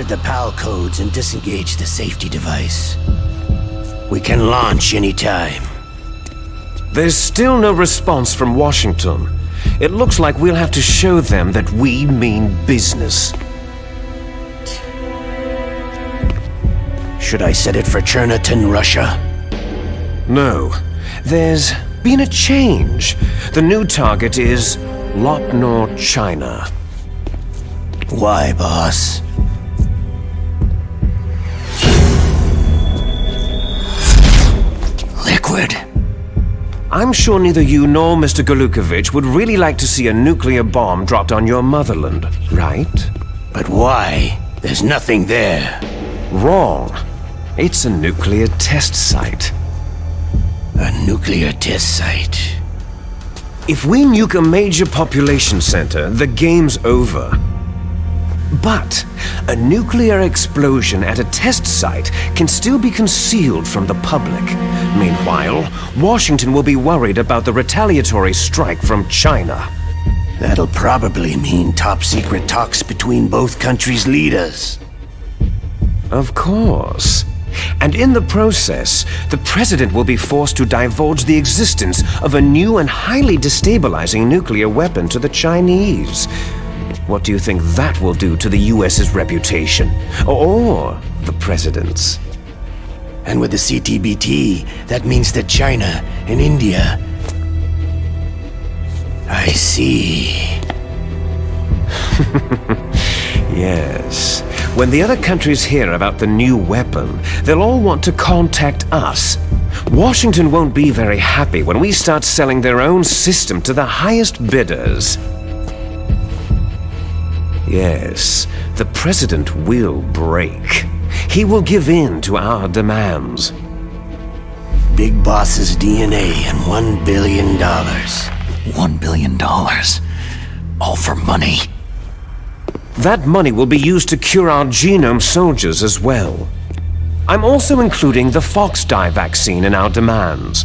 entered the PAL codes and disengaged the safety device. We can launch anytime. There's still no response from Washington. It looks like we'll have to show them that we mean business. Should I set it for Cherniton, Russia? No. There's been a change. The new target is Lopnor, China. Why, boss? Liquid. I'm sure neither you nor Mr. Galukovich would really like to see a nuclear bomb dropped on your motherland, right? But why? There's nothing there. Wrong. It's a nuclear test site. A nuclear test site. If we nuke a major population center, the game's over. But a nuclear explosion at a test site can still be concealed from the public. Meanwhile, Washington will be worried about the retaliatory strike from China. That'll probably mean top-secret talks between both countries' leaders. Of course. And in the process, the president will be forced to divulge the existence of a new and highly destabilizing nuclear weapon to the Chinese. What do you think that will do to the US's reputation? Or the president's? And with the CTBT, that means that China and India... I see. Yes. When the other countries hear about the new weapon, they'll all want to contact us. Washington won't be very happy when we start selling their own system to the highest bidders. Yes, the president will break. He will give in to our demands. Big Boss's DNA and $1 billion. $1 billion? All for money? That money will be used to cure our genome soldiers as well. I'm also including the Fox-dye vaccine in our demands.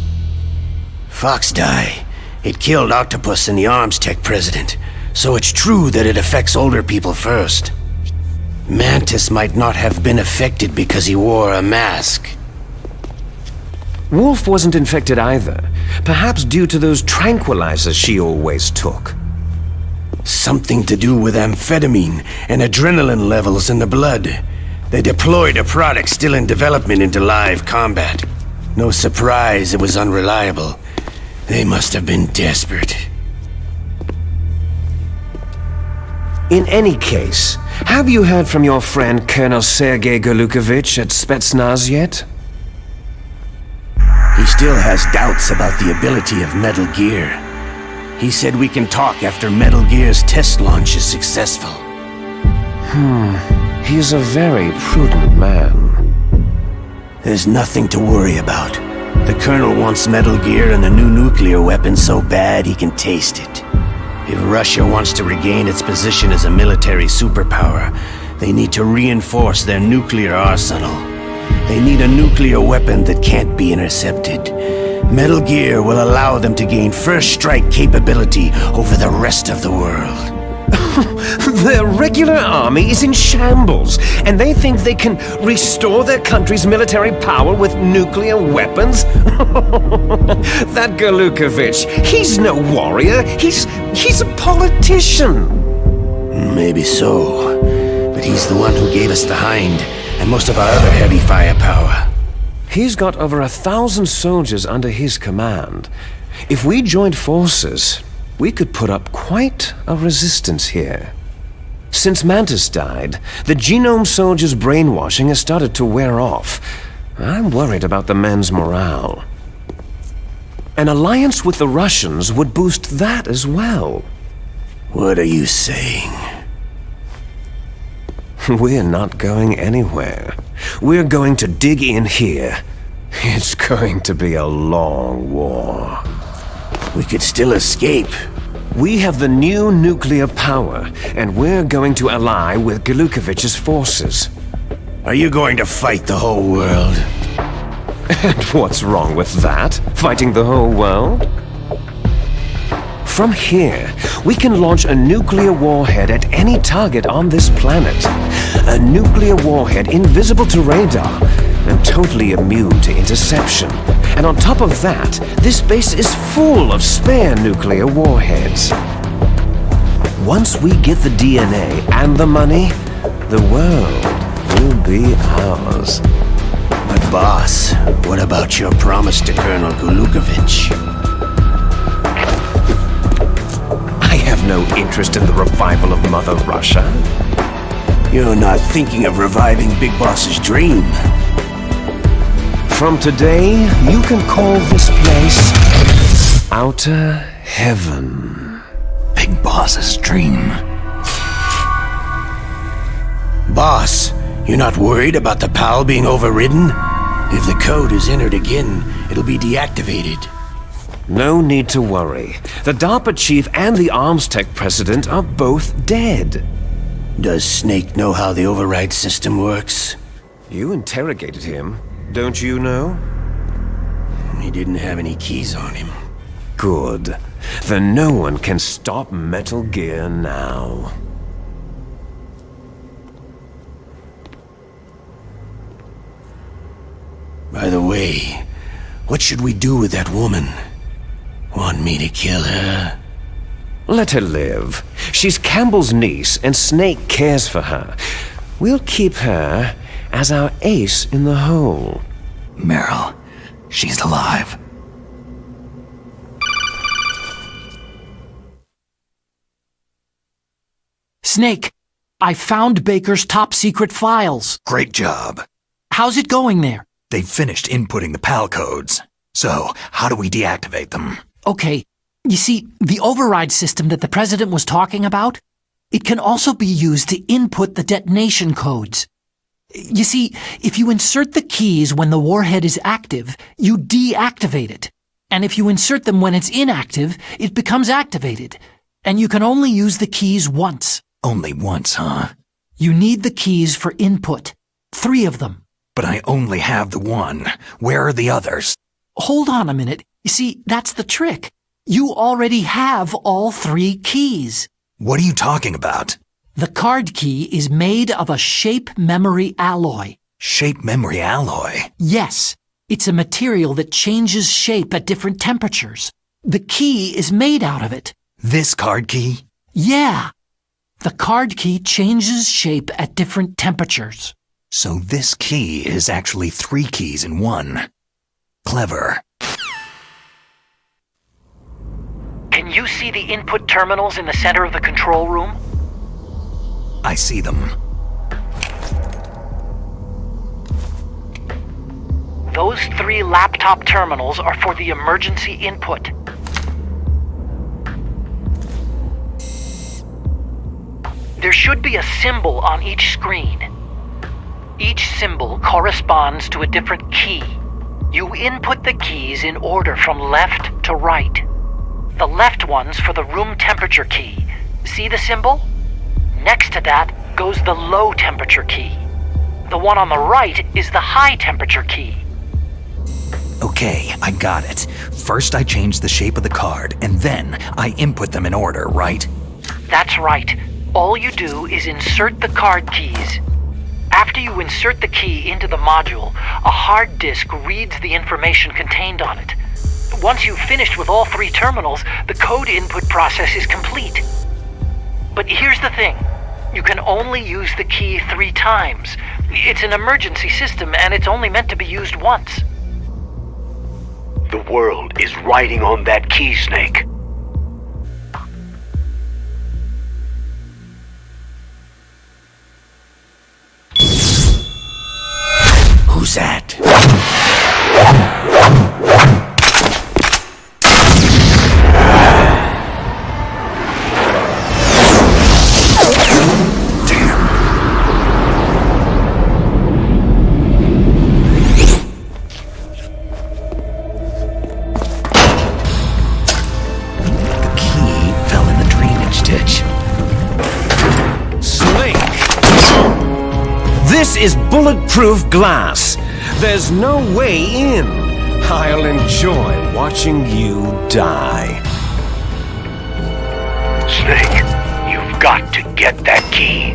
Fox-dye? It killed Octopus and the Arms Tech president. So it's true that it affects older people first. Mantis might not have been affected because he wore a mask. Wolf wasn't infected either. Perhaps due to those tranquilizers she always took. Something to do with amphetamine and adrenaline levels in the blood. They deployed a product still in development into live combat. No surprise it was unreliable. They must have been desperate. In any case, have you heard from your friend Colonel Sergei Galukovich at Spetsnaz yet? He still has doubts about the ability of Metal Gear. He said we can talk after Metal Gear's test launch is successful. He's a very prudent man. There's nothing to worry about. The Colonel wants Metal Gear and the new nuclear weapon so bad he can taste it. If Russia wants to regain its position as a military superpower, they need to reinforce their nuclear arsenal. They need a nuclear weapon that can't be intercepted. Metal Gear will allow them to gain first strike capability over the rest of the world. Their regular army is in shambles, and they think they can restore their country's military power with nuclear weapons? That Galukovich, he's no warrior, he's a politician. Maybe so, but he's the one who gave us the Hind and most of our other heavy firepower. He's got over 1,000 soldiers under his command. If we joined forces, we could put up quite a resistance here. Since Mantis died, the genome soldiers' brainwashing has started to wear off. I'm worried about the men's morale. An alliance with the Russians would boost that as well. What are you saying? We're not going anywhere. We're going to dig in here. It's going to be a long war. We could still escape. We have the new nuclear power, and we're going to ally with Galukovich's forces. Are you going to fight the whole world? And what's wrong with that? Fighting the whole world? From here, we can launch a nuclear warhead at any target on this planet. A nuclear warhead invisible to radar and totally immune to interception. And on top of that, this base is full of spare nuclear warheads. Once we get the DNA and the money, the world will be ours. But boss, what about your promise to Colonel Gulukovich? I have no interest in the revival of Mother Russia. You're not thinking of reviving Big Boss's dream. From today, you can call this place Outer Heaven. Big Boss's dream. Boss, you're not worried about the PAL being overridden? If the code is entered again, it'll be deactivated. No need to worry. The DARPA chief and the arms tech president are both dead. Does Snake know how the override system works? You interrogated him, don't you know? He didn't have any keys on him. Good. Then no one can stop Metal Gear now. By the way, what should we do with that woman? Want me to kill her? Let her live. She's Campbell's niece, and Snake cares for her. We'll keep her as our ace in the hole. Meryl, she's alive. Snake, I found Baker's top-secret files. Great job. How's it going there? They've finished inputting the PAL codes. So, how do we deactivate them? Okay, you see, the override system that the President was talking about, it can also be used to input the detonation codes. You see, if you insert the keys when the warhead is active, you deactivate it. And if you insert them when it's inactive, it becomes activated. And you can only use the keys once. Only once, huh? You need the keys for input. 3 of them. But I only have the one. Where are the others? Hold on a minute. You see, that's the trick. You already have all 3 keys. What are you talking about? The card key is made of a shape memory alloy. Shape memory alloy? Yes. It's a material that changes shape at different temperatures. The key is made out of it. This card key? Yeah. The card key changes shape at different temperatures. So this key is actually 3 keys in one. Clever. Can you see the input terminals in the center of the control room? I see them. Those 3 laptop terminals are for the emergency input. There should be a symbol on each screen. Each symbol corresponds to a different key. You input the keys in order from left to right. The left one's for the room temperature key. See the symbol? Next to that goes the low temperature key. The one on the right is the high temperature key. Okay, I got it. First I change the shape of the card, and then I input them in order, right? That's right. All you do is insert the card keys. After you insert the key into the module, a hard disk reads the information contained on it. Once you've finished with all 3 terminals, the code input process is complete. But here's the thing. You can only use the key 3 times. It's an emergency system, and it's only meant to be used once. The world is riding on that key, Snake. Who's that? This is bulletproof glass. There's no way in. I'll enjoy watching you die. Snake, you've got to get that key.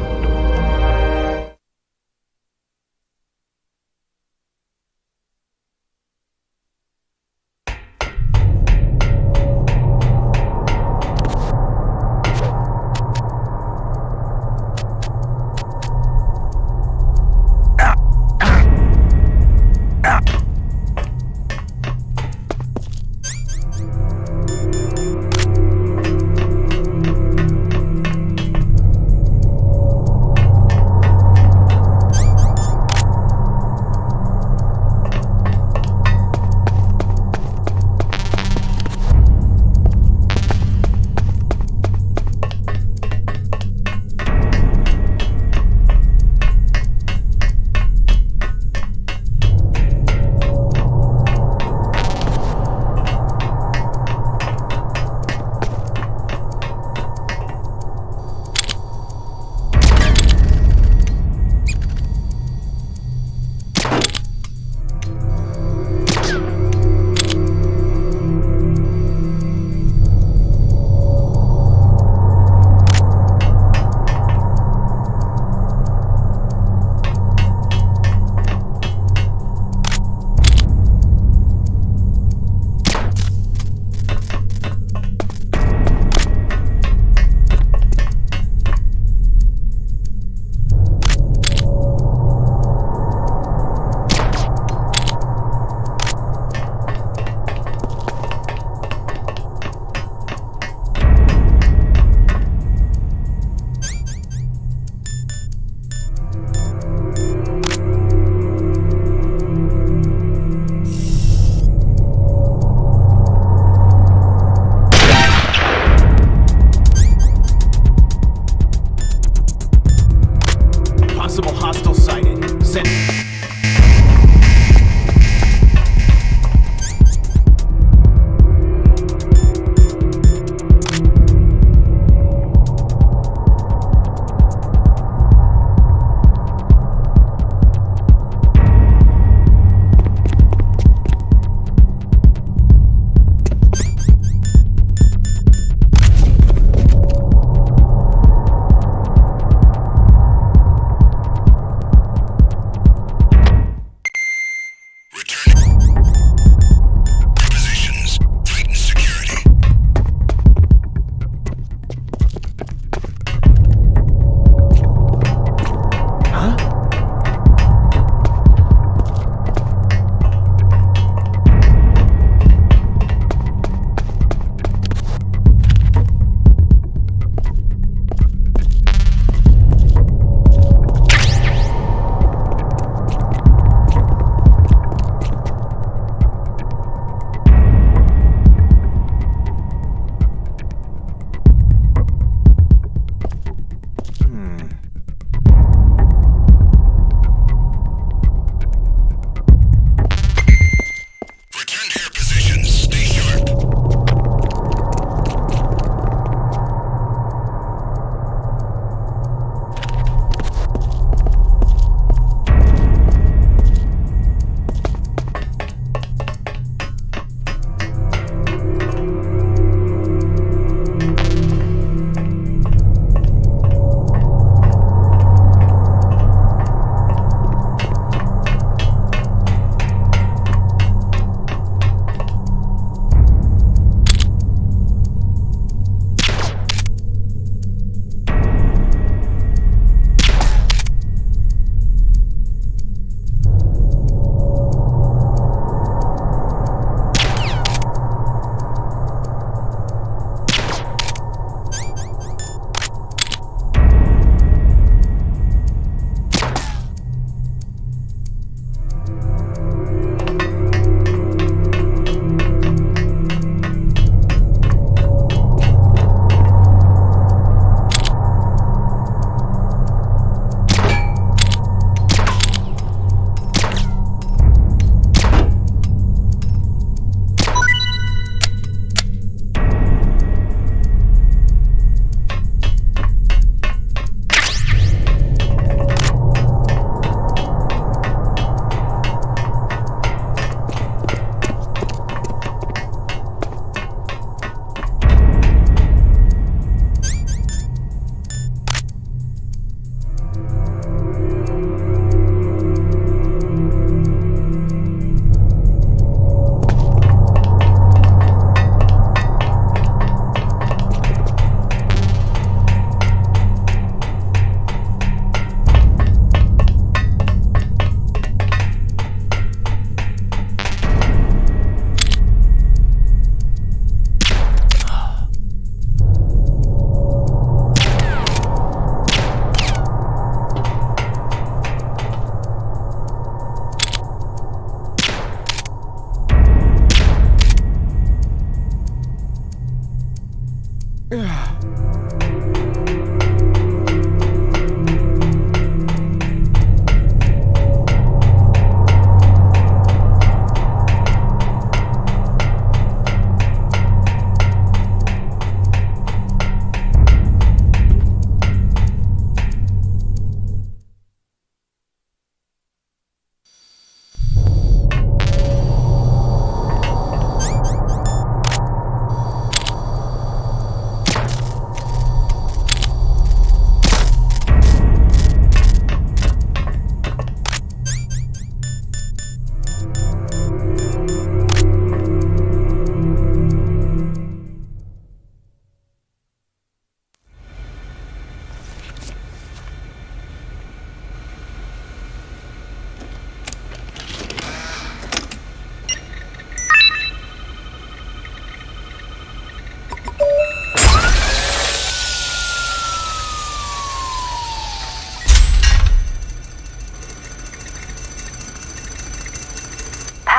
Send.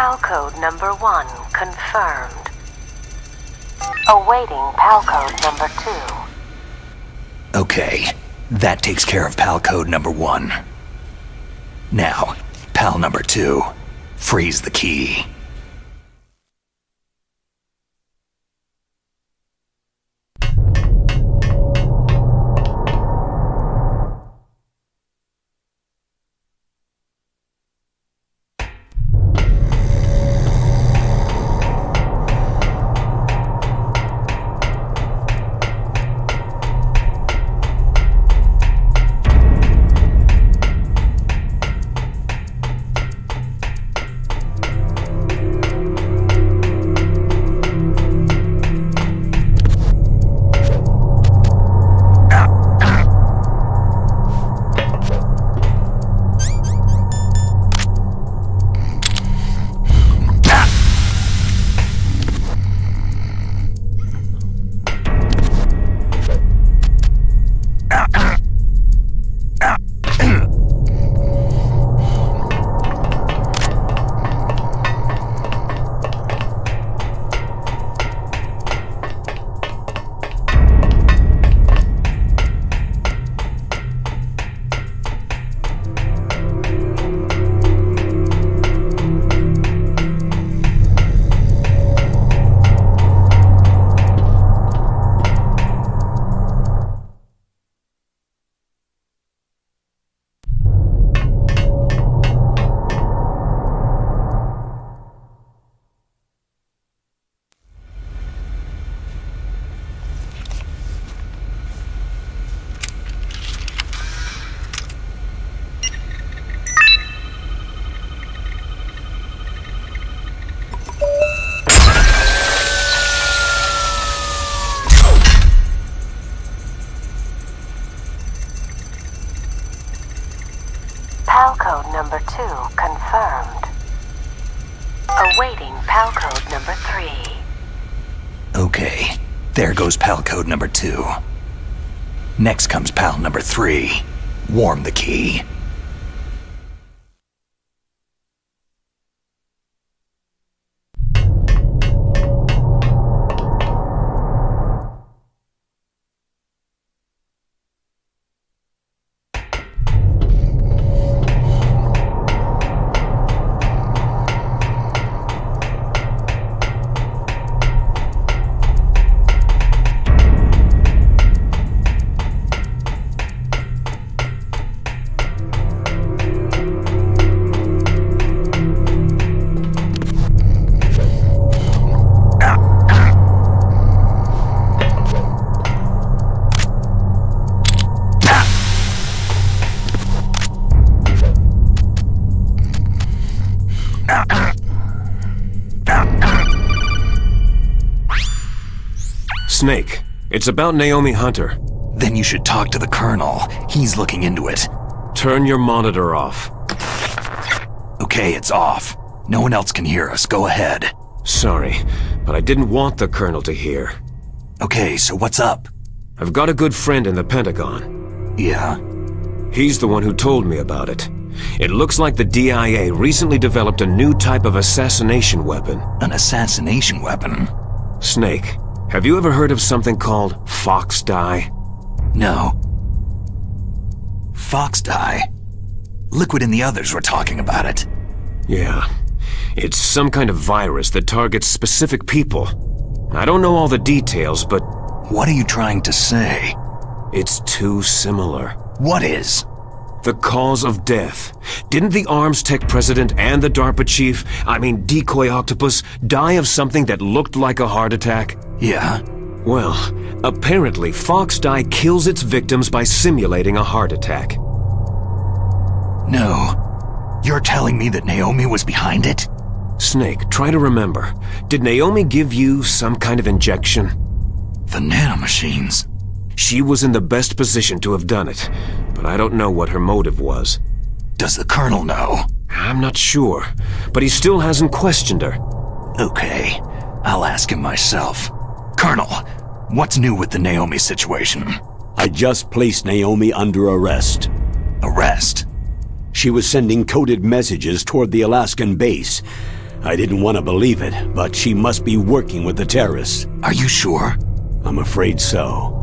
PAL code number 1 confirmed. Awaiting PAL code number 2. Okay, that takes care of PAL code number 1. Now, pal number 2, freeze the key. PAL code number 2 confirmed. Awaiting PAL code number 3. Okay, there goes pal code number 2. Next comes pal number 3. Warm the key. Snake, it's about Naomi Hunter. Then you should talk to the Colonel. He's looking into it. Turn your monitor off. Okay, it's off. No one else can hear us. Go ahead. Sorry, but I didn't want the Colonel to hear. Okay, so what's up? I've got a good friend in the Pentagon. Yeah? He's the one who told me about it. It looks like the DIA recently developed a new type of assassination weapon. An assassination weapon? Snake, have you ever heard of something called fox dye? No. Fox dye? Liquid and the others were talking about it. Yeah. It's some kind of virus that targets specific people. I don't know all the details, but... What are you trying to say? It's too similar. What is? The cause of death. Didn't the Arms Tech president and the DARPA chief, Decoy Octopus, die of something that looked like a heart attack? Yeah? Well, apparently fox dye kills its victims by simulating a heart attack. No. You're telling me that Naomi was behind it? Snake, try to remember. Did Naomi give you some kind of injection? The nanomachines. She was in the best position to have done it, but I don't know what her motive was. Does the Colonel know? I'm not sure, but he still hasn't questioned her. Okay, I'll ask him myself. Colonel, what's new with the Naomi situation? I just placed Naomi under arrest. Arrest? She was sending coded messages toward the Alaskan base. I didn't want to believe it, but she must be working with the terrorists. Are you sure? I'm afraid so.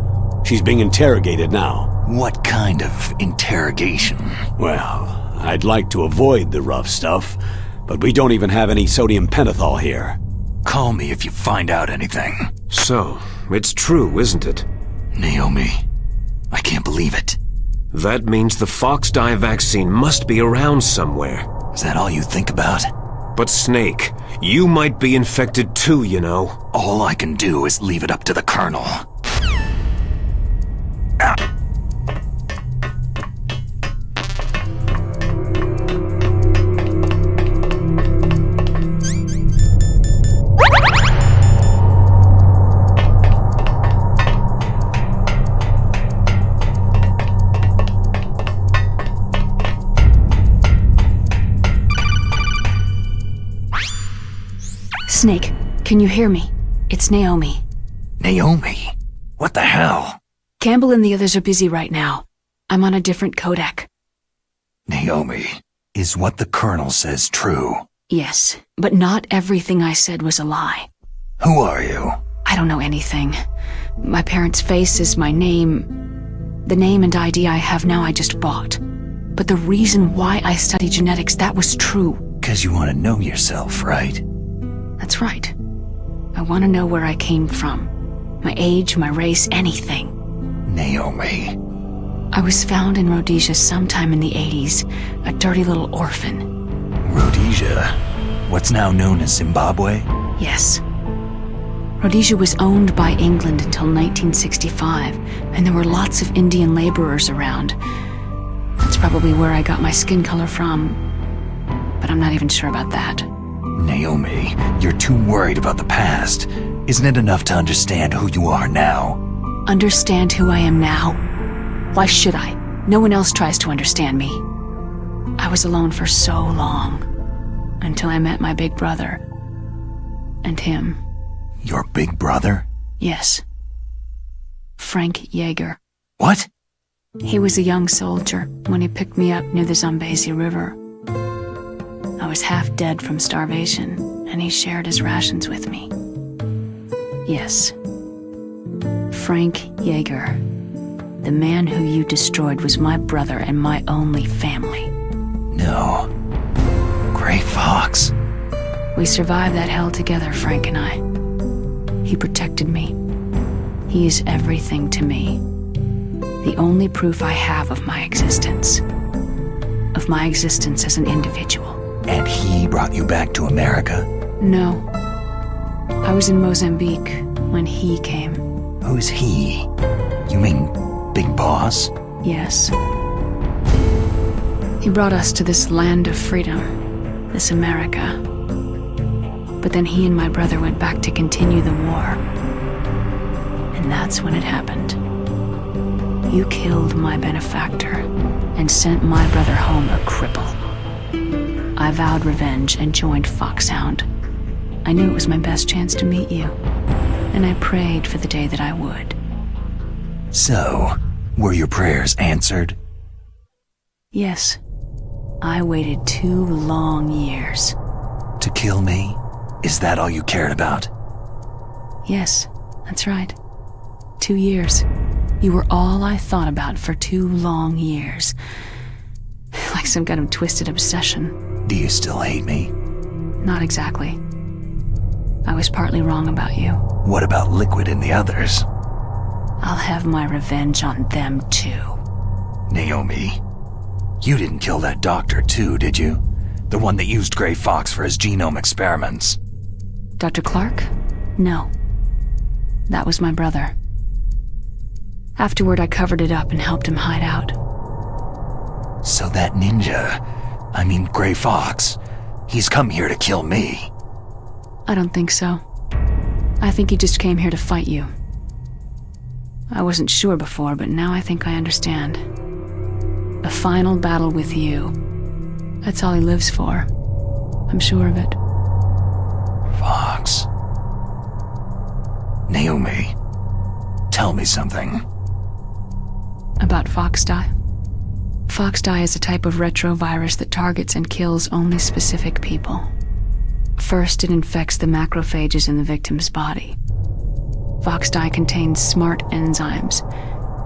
She's being interrogated now. What kind of interrogation? Well, I'd like to avoid the rough stuff, but we don't even have any sodium pentothal here. Call me if you find out anything. So, it's true, isn't it? Naomi, I can't believe it. That means the fox dye vaccine must be around somewhere. Is that all you think about? But Snake, you might be infected too, you know. All I can do is leave it up to the Colonel. Snake, can you hear me? It's Naomi. Naomi? What the hell? Campbell and the others are busy right now. I'm on a different codec. Naomi, is what the Colonel says true? Yes, but not everything I said was a lie. Who are you? I don't know anything. My parents' face is my name. The name and ID I have now I just bought. But the reason why I study genetics, that was true. 'Cause you want to know yourself, right? That's right. I want to know where I came from. My age, my race, anything. Naomi. I was found in Rhodesia sometime in the 80s, a dirty little orphan. Rhodesia? What's now known as Zimbabwe? Yes. Rhodesia was owned by England until 1965, and there were lots of Indian laborers around. That's probably where I got my skin color from, but I'm not even sure about that. Naomi, you're too worried about the past. Isn't it enough to understand who you are now? Understand who I am now? Why should I? No one else tries to understand me. I was alone for so long, until I met my big brother. And him. Your big brother? Yes. Frank Yeager. What? He was a young soldier when he picked me up near the Zambezi River. I was half dead from starvation, and he shared his rations with me. Yes. Frank Yeager. The man who you destroyed was my brother and my only family. No. Gray Fox. We survived that hell together, Frank and I. He protected me. He is everything to me. The only proof I have of my existence. Of my existence as an individual. And he brought you back to America? No. I was in Mozambique when he came. Who's he? You mean Big Boss? Yes. He brought us to this land of freedom, this America. But then he and my brother went back to continue the war. And that's when it happened. You killed my benefactor and sent my brother home a cripple. I vowed revenge and joined Foxhound. I knew it was my best chance to meet you, and I prayed for the day that I would. So, were your prayers answered? Yes. I waited 2 long years. To kill me? Is that all you cared about? Yes, that's right. 2 years. You were all I thought about for 2 long years. Like some kind of twisted obsession. Do you still hate me? Not exactly. I was partly wrong about you. What about Liquid and the others? I'll have my revenge on them too. Naomi, you didn't kill that doctor too, did you? The one that used Gray Fox for his genome experiments. Dr. Clark? No. That was my brother. Afterward, I covered it up and helped him hide out. So that ninja, Gray Fox, he's come here to kill me. I don't think so. I think he just came here to fight you. I wasn't sure before, but now I think I understand. A final battle with you. That's all he lives for. I'm sure of it. Fox. Naomi, tell me something. About fox dye? Fox dye is a type of retrovirus that targets and kills only specific people. First, it infects the macrophages in the victim's body. Fox dye contains smart enzymes,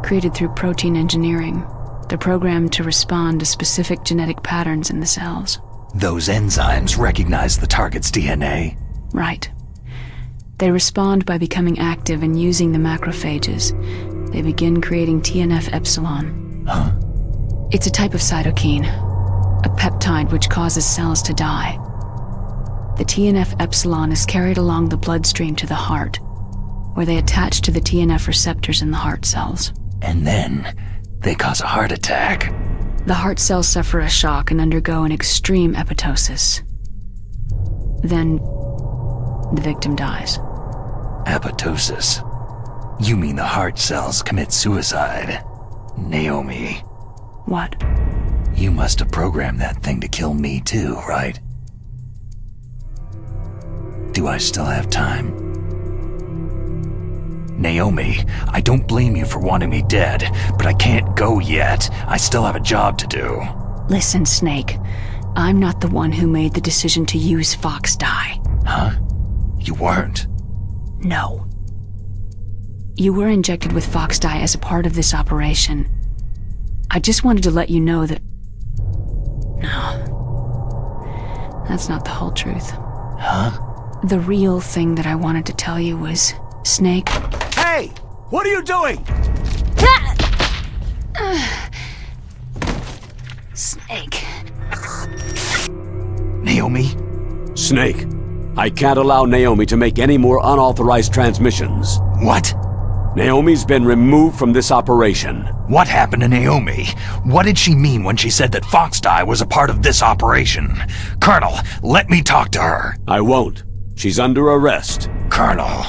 created through protein engineering, They're programmed to respond to specific genetic patterns in the cells. Those enzymes recognize the target's DNA? Right. They respond by becoming active and using the macrophages. They begin creating TNF-epsilon. Huh? It's a type of cytokine, a peptide which causes cells to die. The TNF-epsilon is carried along the bloodstream to the heart, where they attach to the TNF receptors in the heart cells. And then they cause a heart attack. The heart cells suffer a shock and undergo an extreme apoptosis. Then, the victim dies. Apoptosis? You mean the heart cells commit suicide? Naomi. What? You must have programmed that thing to kill me too, right? Do I still have time? Naomi, I don't blame you for wanting me dead, but I can't go yet. I still have a job to do. Listen, Snake. I'm not the one who made the decision to use Fox dye. Huh? You weren't? No. You were injected with Fox dye as a part of this operation. I just wanted to let you know that... No. That's not the whole truth. Huh? The real thing that I wanted to tell you was, Snake... Hey! What are you doing? Snake. Naomi? Snake, I can't allow Naomi to make any more unauthorized transmissions. What? Naomi's been removed from this operation. What happened to Naomi? What did she mean when she said that Fox dye was a part of this operation? Colonel, let me talk to her. I won't. She's under arrest. Colonel,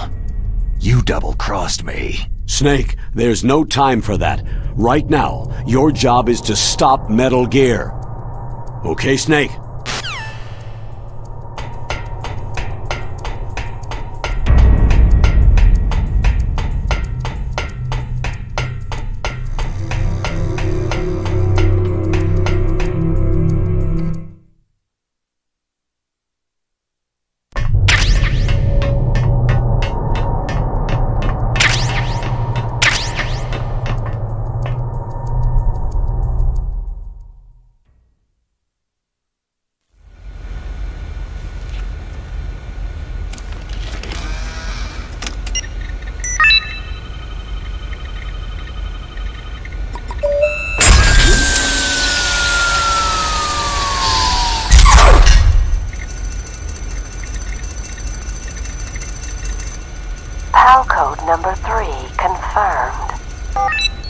you double-crossed me. Snake, there's no time for that. Right now, your job is to stop Metal Gear. Okay, Snake? PAL code number 3 confirmed.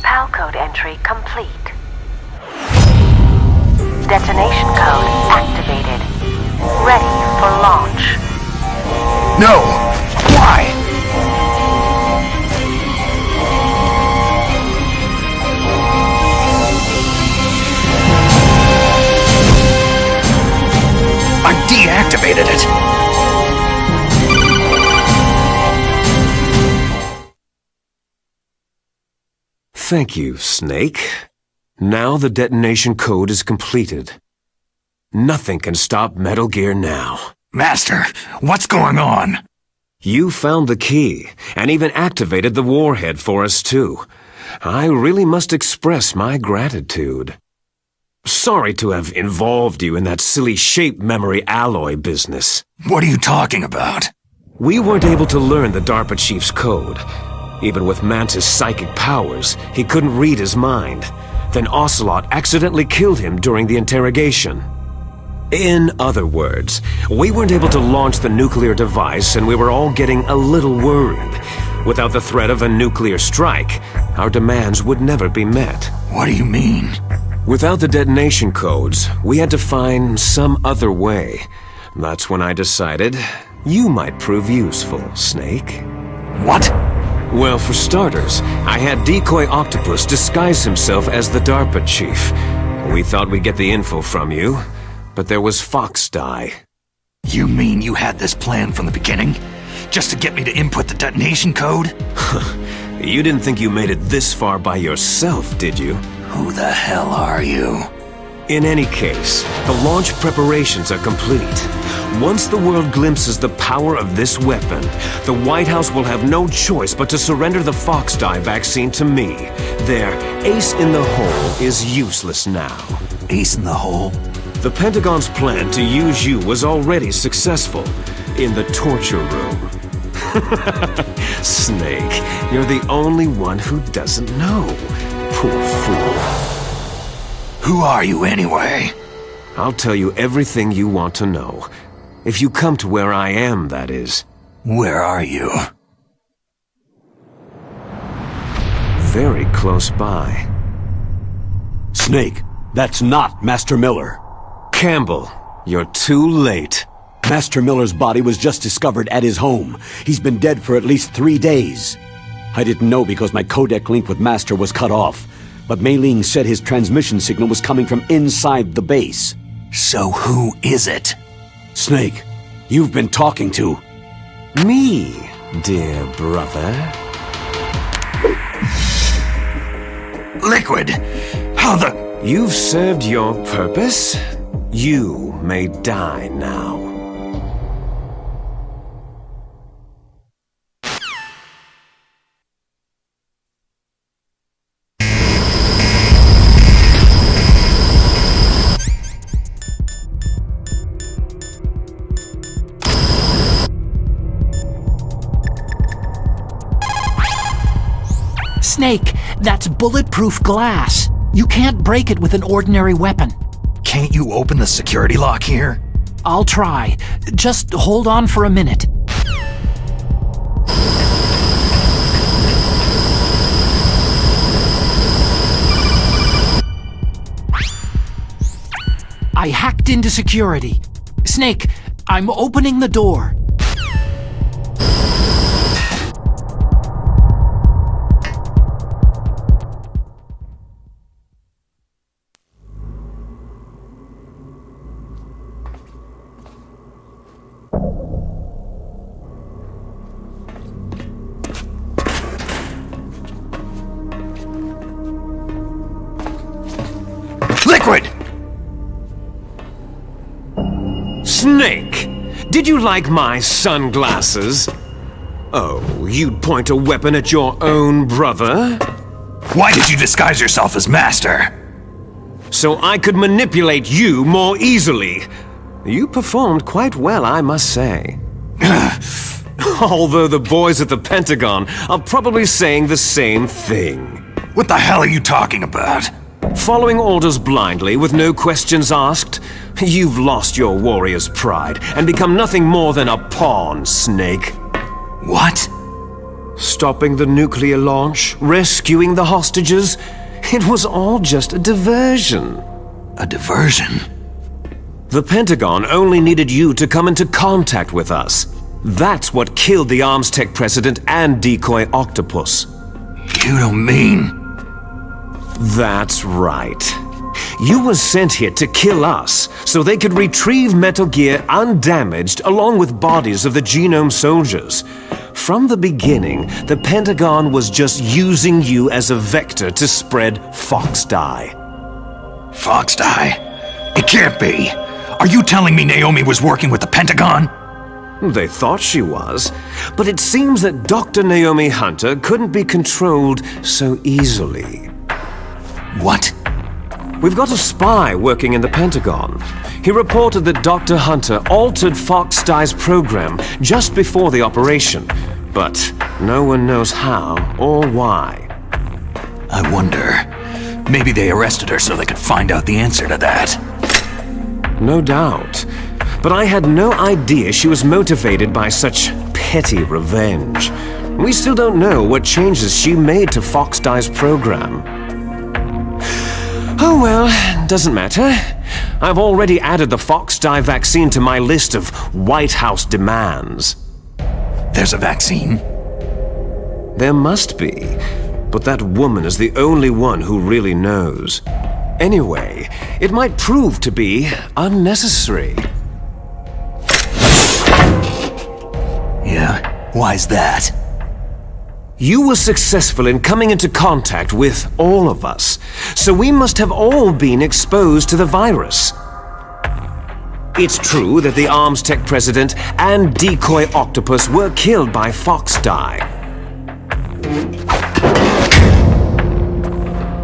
PAL code entry complete. Detonation code activated. Ready for launch. No! Why? I deactivated it! Thank you, Snake. Now the detonation code is completed. Nothing can stop Metal Gear now. Master, what's going on? You found the key, and even activated the warhead for us too. I really must express my gratitude. Sorry to have involved you in that silly shape memory alloy business. What are you talking about? We weren't able to learn the DARPA chief's code. Even with Mantis' psychic powers, he couldn't read his mind. Then Ocelot accidentally killed him during the interrogation. In other words, we weren't able to launch the nuclear device, and we were all getting a little worried. Without the threat of a nuclear strike, our demands would never be met. What do you mean? Without the detonation codes, we had to find some other way. That's when I decided you might prove useful, Snake. What? Well, for starters, I had Decoy Octopus disguise himself as the DARPA chief. We thought we'd get the info from you, but there was Fox dye. You mean you had this plan from the beginning? Just to get me to input the detonation code? You didn't think you made it this far by yourself, did you? Who the hell are you? In any case, the launch preparations are complete. Once the world glimpses the power of this weapon, the White House will have no choice but to surrender the Fox dye vaccine to me. Their ace in the hole is useless now. Ace in the hole? The Pentagon's plan to use you was already successful in the torture room. Snake, you're the only one who doesn't know. Poor fool. Who are you anyway? I'll tell you everything you want to know. If you come to where I am, that is. Where are you? Very close by. Snake, that's not Master Miller. Campbell, you're too late. Master Miller's body was just discovered at his home. He's been dead for at least 3 days. I didn't know because my codec link with Master was cut off, but Mei Ling said his transmission signal was coming from inside the base. So who is it? Snake, you've been talking to... Me, dear brother. Liquid! How the... You've served your purpose. You may die now. Snake, that's bulletproof glass. You can't break it with an ordinary weapon. Can't you open the security lock here? I'll try. Just hold on for a minute. I hacked into security. Snake, I'm opening the door. Liquid! Snake! Did you like my sunglasses? Oh, you'd point a weapon at your own brother? Why did you disguise yourself as Master? So I could manipulate you more easily. You performed quite well, I must say. Although the boys at the Pentagon are probably saying the same thing. What the hell are you talking about? Following orders blindly with no questions asked, you've lost your warrior's pride and become nothing more than a pawn, Snake. What? Stopping the nuclear launch, rescuing the hostages, it was all just a diversion. A diversion? The Pentagon only needed you to come into contact with us. That's what killed the Arms Tech president and decoy octopus. You don't mean... That's right. You were sent here to kill us, so they could retrieve Metal Gear undamaged along with bodies of the Genome soldiers. From the beginning, the Pentagon was just using you as a vector to spread Fox dye. Fox dye? It can't be! Are you telling me Naomi was working with the Pentagon? They thought she was, but it seems that Dr. Naomi Hunter couldn't be controlled so easily. What? We've got a spy working in the Pentagon. He reported that Dr. Hunter altered Fox dye's program just before the operation, but no one knows how or why. I wonder... maybe they arrested her so they could find out the answer to that. No doubt. But I had no idea she was motivated by such petty revenge. We still don't know what changes she made to Fox dye's program. Oh well, doesn't matter. I've already added the Fox dye vaccine to my list of White House demands. There's a vaccine? There must be, but that woman is the only one who really knows. Anyway, it might prove to be unnecessary. Yeah? Why's that? You were successful in coming into contact with all of us, so we must have all been exposed to the virus. It's true that the Arms Tech president and decoy octopus were killed by Fox Dye.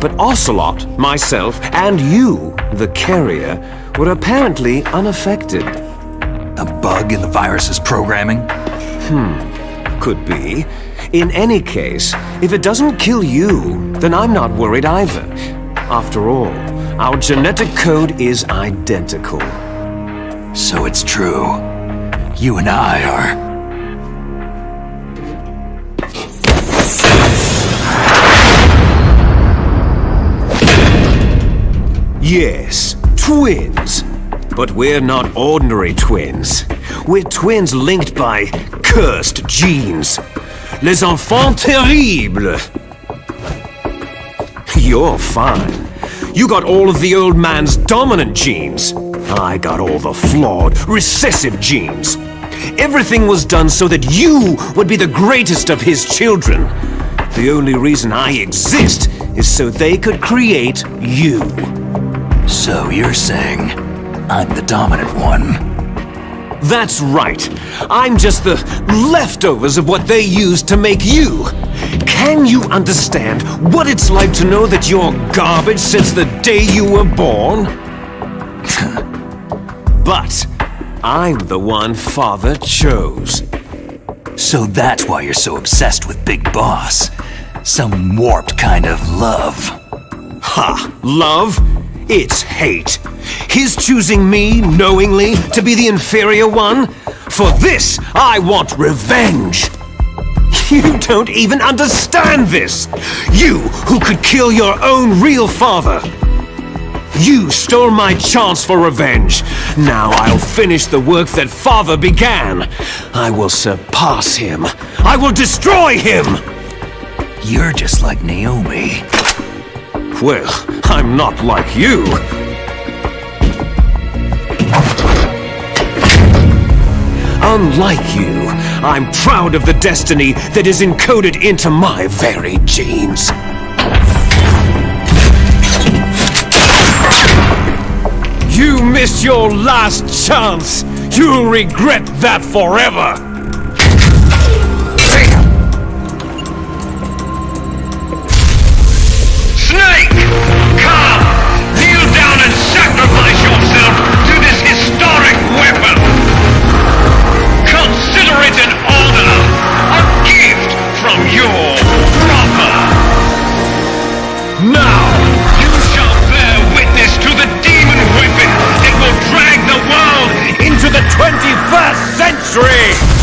But Ocelot, myself, and you, the carrier, were apparently unaffected. A bug in the virus's programming? Could be. In any case, if it doesn't kill you, then I'm not worried either. After all, our genetic code is identical. So it's true. You and I are... Yes, twins. But we're not ordinary twins. We're twins linked by cursed genes. Les enfants terribles. You're fine. You got all of the old man's dominant genes. I got all the flawed, recessive genes. Everything was done so that you would be the greatest of his children. The only reason I exist is so they could create you. So you're saying I'm the dominant one? That's right. I'm just the leftovers of what they used to make you. Can you understand what it's like to know that you're garbage since the day you were born? But I'm the one Father chose. So that's why you're so obsessed with Big Boss. Some warped kind of love. Ha! Love? It's hate. His choosing me, knowingly, to be the inferior one? For this, I want revenge! You don't even understand this! You, who could kill your own real father! You stole my chance for revenge. Now I'll finish the work that Father began. I will surpass him. I will destroy him! You're just like Naomi. Well, I'm not like you. Unlike you, I'm proud of the destiny that is encoded into my very genes. You missed your last chance. You'll regret that forever. Snake! Come! Kneel down and sacrifice yourself to this historic weapon! Consider it an honor! A gift from your brother! Now, you shall bear witness to the demon weapon that will drag the world into the 21st century!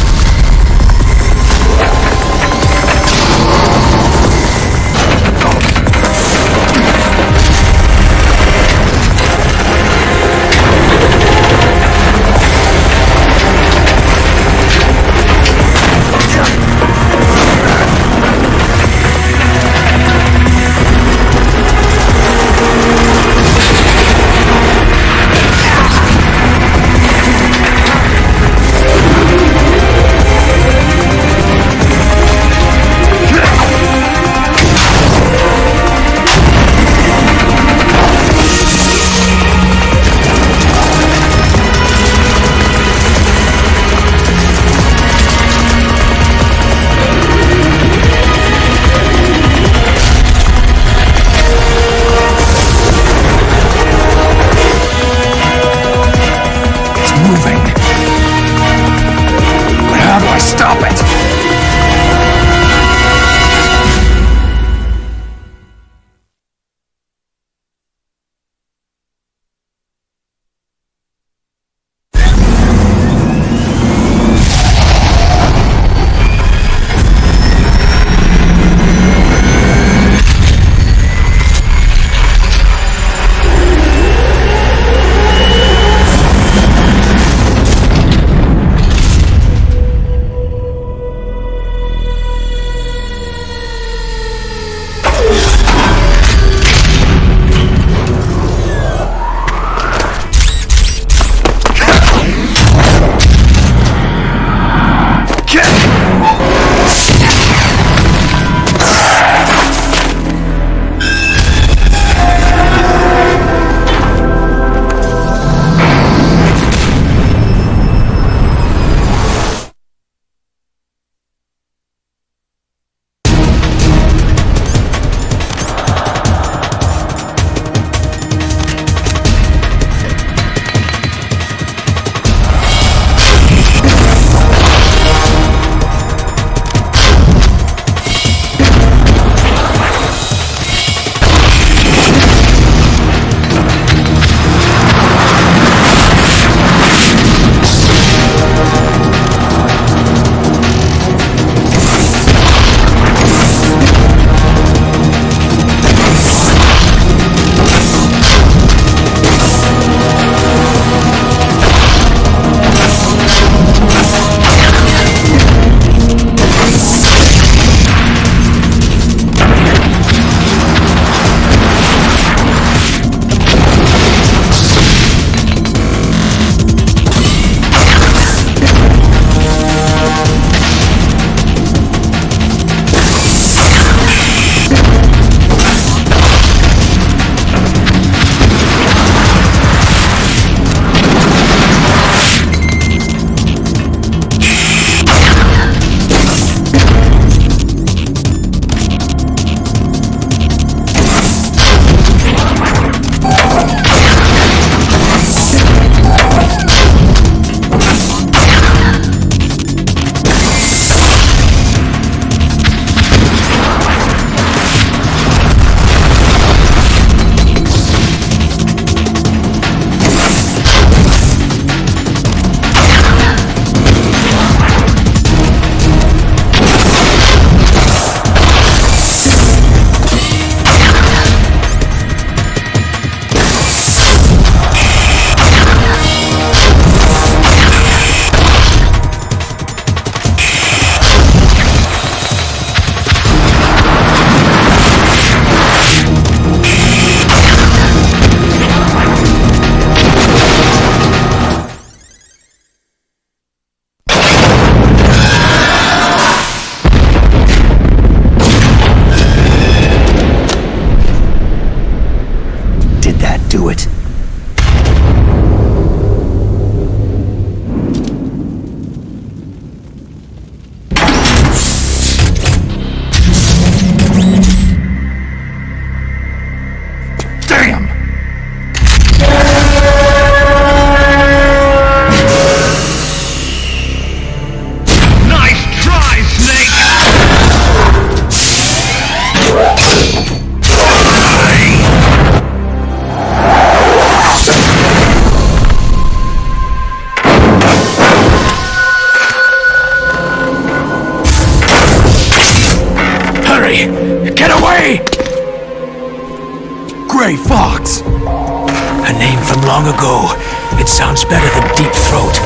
Gray Fox! A name from long ago. It sounds better than Deep Throat.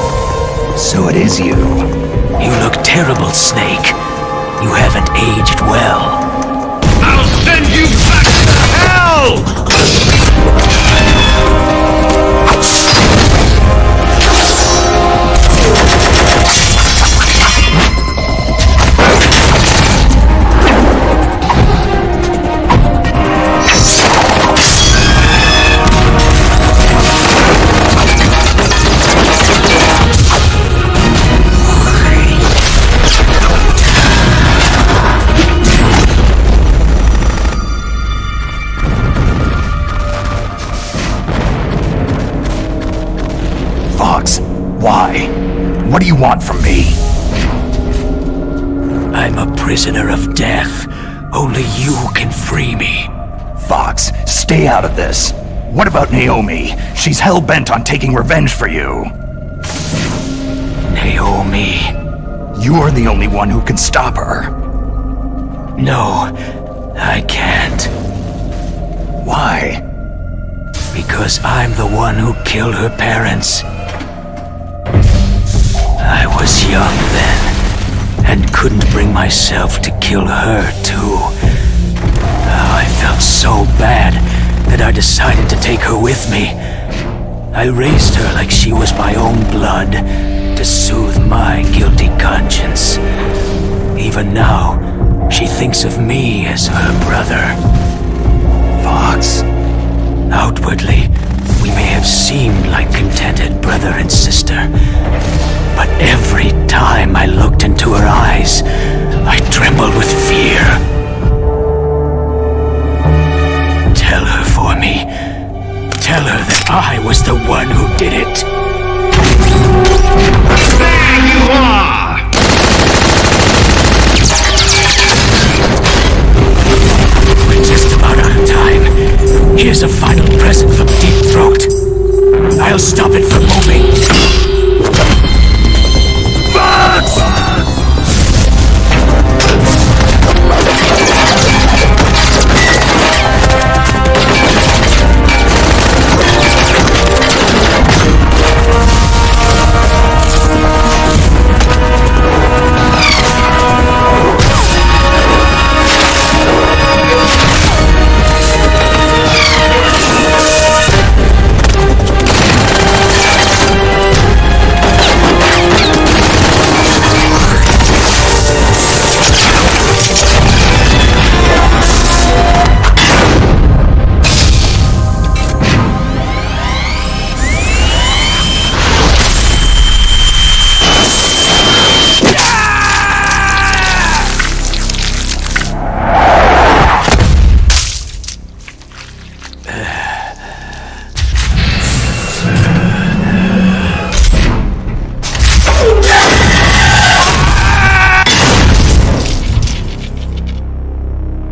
So it is you. You look terrible, Snake. You haven't aged well. I'll send you back to hell! Why? What do you want from me? I'm a prisoner of death. Only you can free me. Fox, stay out of this. What about Naomi? She's hell-bent on taking revenge for you. Naomi? You're the only one who can stop her. No, I can't. Why? Because I'm the one who killed her parents. I was young then, and couldn't bring myself to kill her, too. I felt so bad that I decided to take her with me. I raised her like she was my own blood, to soothe my guilty conscience. Even now, she thinks of me as her brother. Fox. Outwardly, we may have seemed like contented brother and sister. But every time I looked into her eyes, I trembled with fear. Tell her for me. Tell her that I was the one who did it. There you are! We're just about out of time. Here's a final present from Deep Throat. I'll stop it from moving.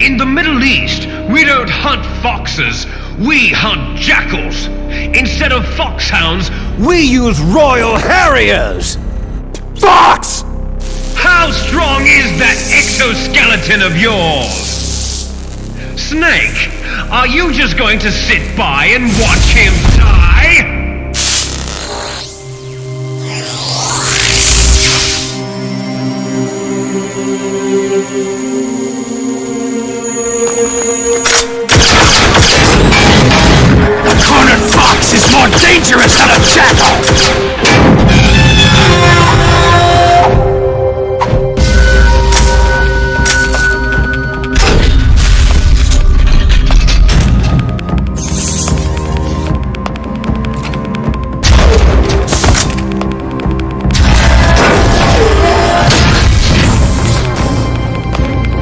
In the Middle East, we don't hunt foxes, we hunt jackals. Instead of foxhounds, We use Royal Harriers! Fox! How strong is that exoskeleton of yours? Snake, are you just going to sit by and watch him die? A cornered fox is more dangerous than a jackal!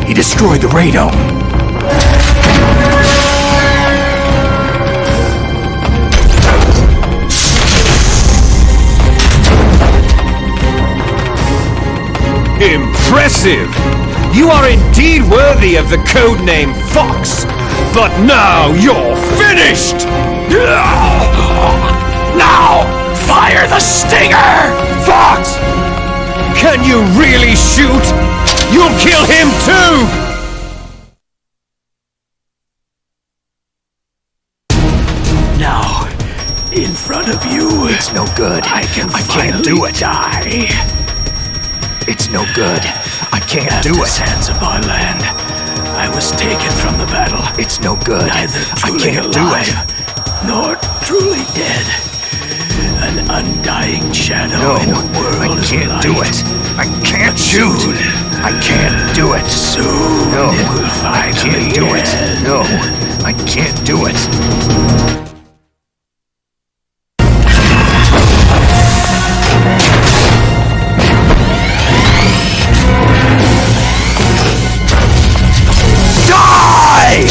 He destroyed the radome. Impressive! You are indeed worthy of the codename Fox! But now you're finished! Now, fire the stinger! Fox! Can you really shoot? You'll kill him too! good. I can't do it. Die. It's no good. I can't At do the it. sands of our land, I was taken from the battle. It's no good. Neither I truly can't do alive, it. nor truly dead. An undying shadow No, in a world I can't of do light. it. I can't But shoot. soon, I can't do it. Soon No, it will I finally can't do it. end. No, I can't do it. Die!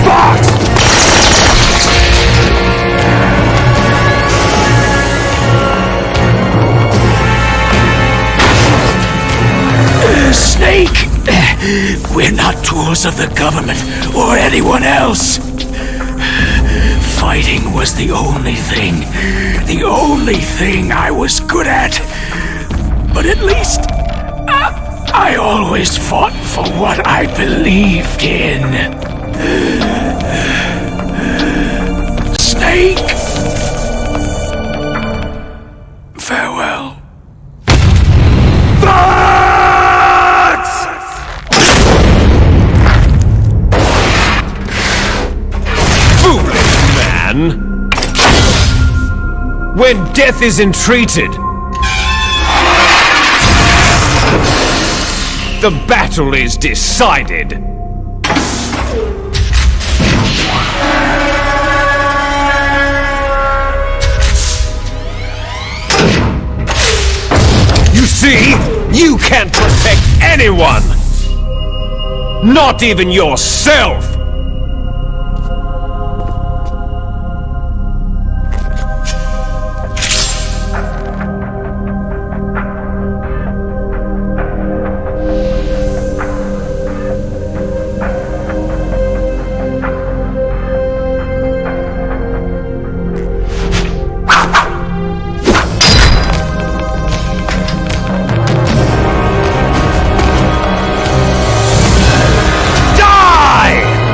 Fox! Snake! We're not tools of the government or anyone else. Fighting was the only thing I was good at. But at least I always fought for what I believed in. Snake! Farewell. Foolish man! When death is entreated, the battle is decided. You see, you can't protect anyone! Not even yourself! Die!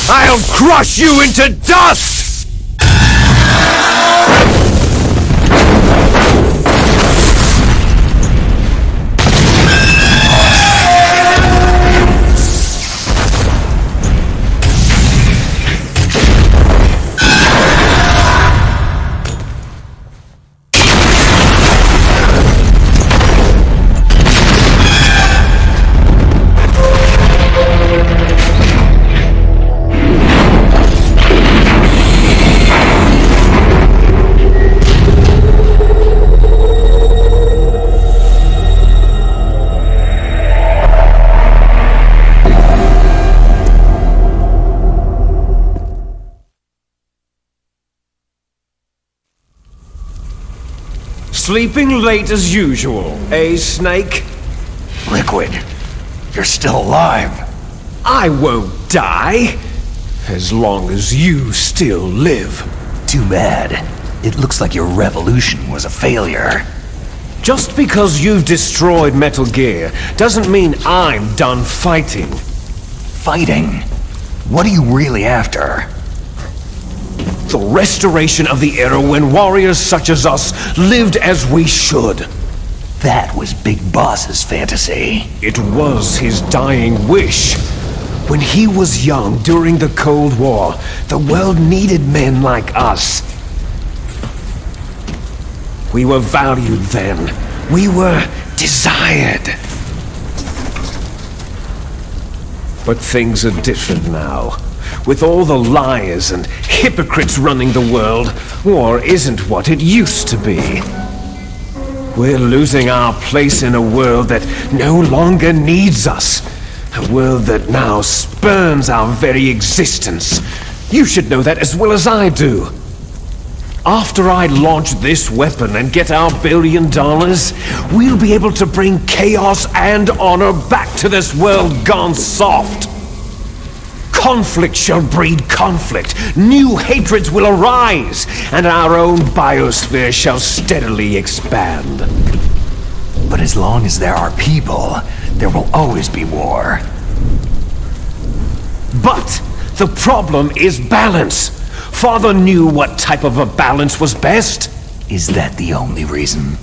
I'll crush you into dust! Sleeping late as usual, eh, Snake? Liquid, you're still alive. I won't die, as long as you still live. Too bad. It looks like your revolution was a failure. Just because you've destroyed Metal Gear doesn't mean I'm done fighting. Fighting? What are you really after? The restoration of the era when warriors such as us lived as we should. That was Big Boss's fantasy. It was his dying wish. When he was young during the Cold War, the world needed men like us. We were valued then. We were desired. But things are different now. With all the liars and hypocrites running the world, war isn't what it used to be. We're losing our place in a world that no longer needs us. A world that now spurns our very existence. You should know that as well as I do. After I launch this weapon and get our $1 billion, we'll be able to bring chaos and honor back to this world gone soft. Conflict shall breed conflict, new hatreds will arise, and our own biosphere shall steadily expand. But as long as there are people, there will always be war. But the problem is balance. Father knew what type of a balance was best. Is that the only reason?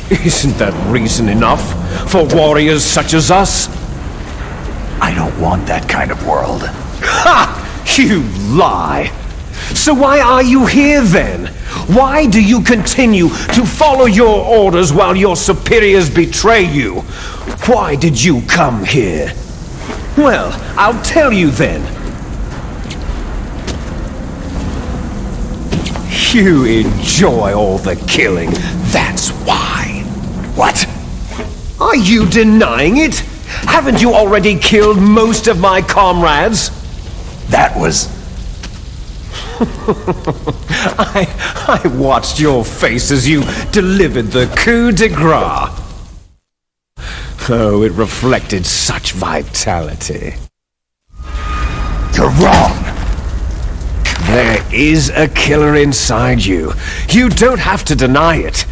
Isn't that reason enough for warriors such as us? I don't want that kind of world. Ha! You lie! So why are you here then? Why do you continue to follow your orders while your superiors betray you? Why did you come here? Well, I'll tell you then. You enjoy all the killing, that's why. What? Are you denying it? Haven't you already killed most of my comrades? That was... I watched your face as you delivered the coup de grace. Oh, it reflected such vitality. You're wrong! There is a killer inside you. You don't have to deny it.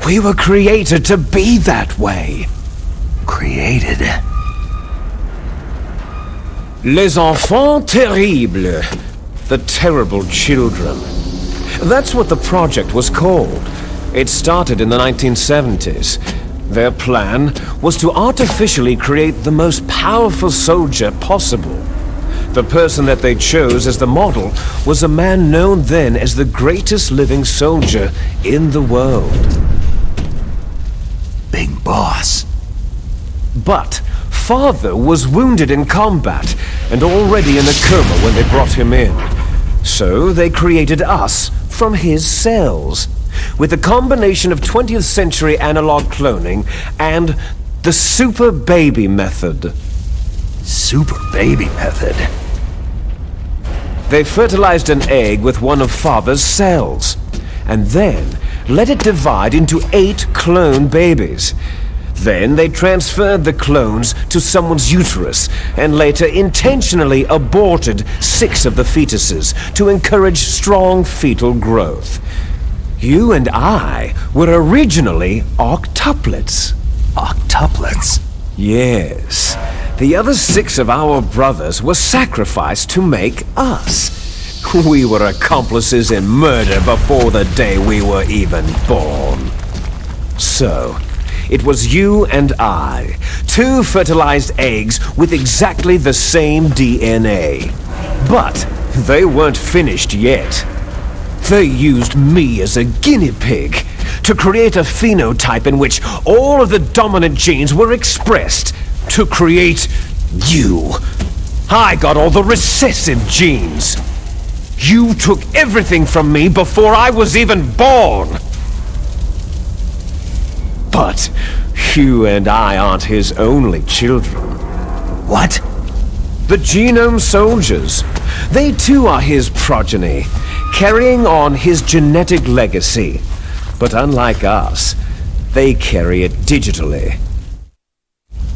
We were created to be that way. Created? Les enfants terribles. The terrible children. That's what the project was called. It started in the 1970s. Their plan was to artificially create the most powerful soldier possible. The person that they chose as the model was a man known then as the greatest living soldier in the world. Big Boss. But Father was wounded in combat and already in a coma when they brought him in. So they created us from his cells, with a combination of 20th century analog cloning and the super baby method. Super baby method? They fertilized an egg with one of Father's cells, and then let it divide into 8 clone babies. Then they transferred the clones to someone's uterus, and later intentionally aborted 6 of the fetuses to encourage strong fetal growth. You and I were originally octuplets. Octuplets? Yes. The other 6 of our brothers were sacrificed to make us. We were accomplices in murder before the day we were even born. So, it was you and I, 2 fertilized eggs with exactly the same DNA. But they weren't finished yet. They used me as a guinea pig to create a phenotype in which all of the dominant genes were expressed to create you. I got all the recessive genes. You took everything from me before I was even born. But you and I aren't his only children. What? The Genome Soldiers. They too are his progeny, carrying on his genetic legacy. But unlike us, they carry it digitally.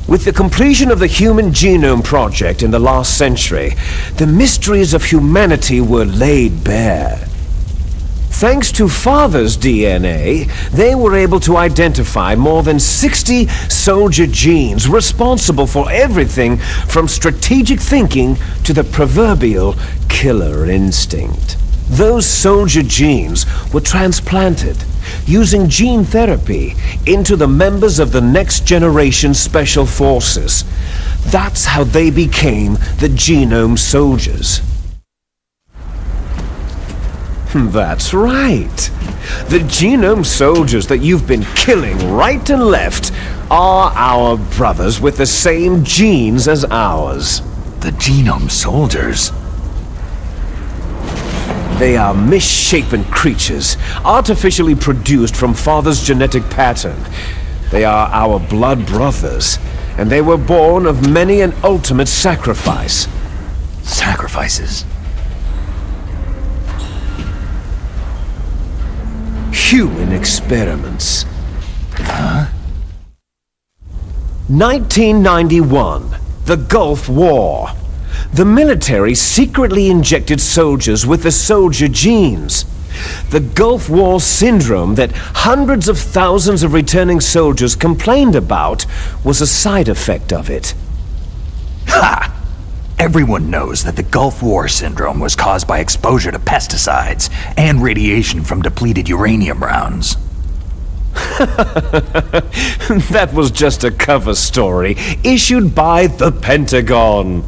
With the completion of the Human Genome Project in the last century, the mysteries of humanity were laid bare. Thanks to Father's DNA, they were able to identify more than 60 soldier genes responsible for everything from strategic thinking to the proverbial killer instinct. Those soldier genes were transplanted using gene therapy into the members of the next generation special forces. That's how they became the Genome Soldiers. That's right. The Genome Soldiers that you've been killing right and left are our brothers with the same genes as ours. The Genome Soldiers? They are misshapen creatures, artificially produced from Father's genetic pattern. They are our blood brothers, and they were born of many an ultimate sacrifice. Sacrifices? Human experiments. Huh? 1991, the Gulf War. The military secretly injected soldiers with the soldier genes. The Gulf War syndrome that hundreds of thousands of returning soldiers complained about was a side effect of it. Ha! Everyone knows that the Gulf War syndrome was caused by exposure to pesticides and radiation from depleted uranium rounds. That was just a cover story issued by the Pentagon.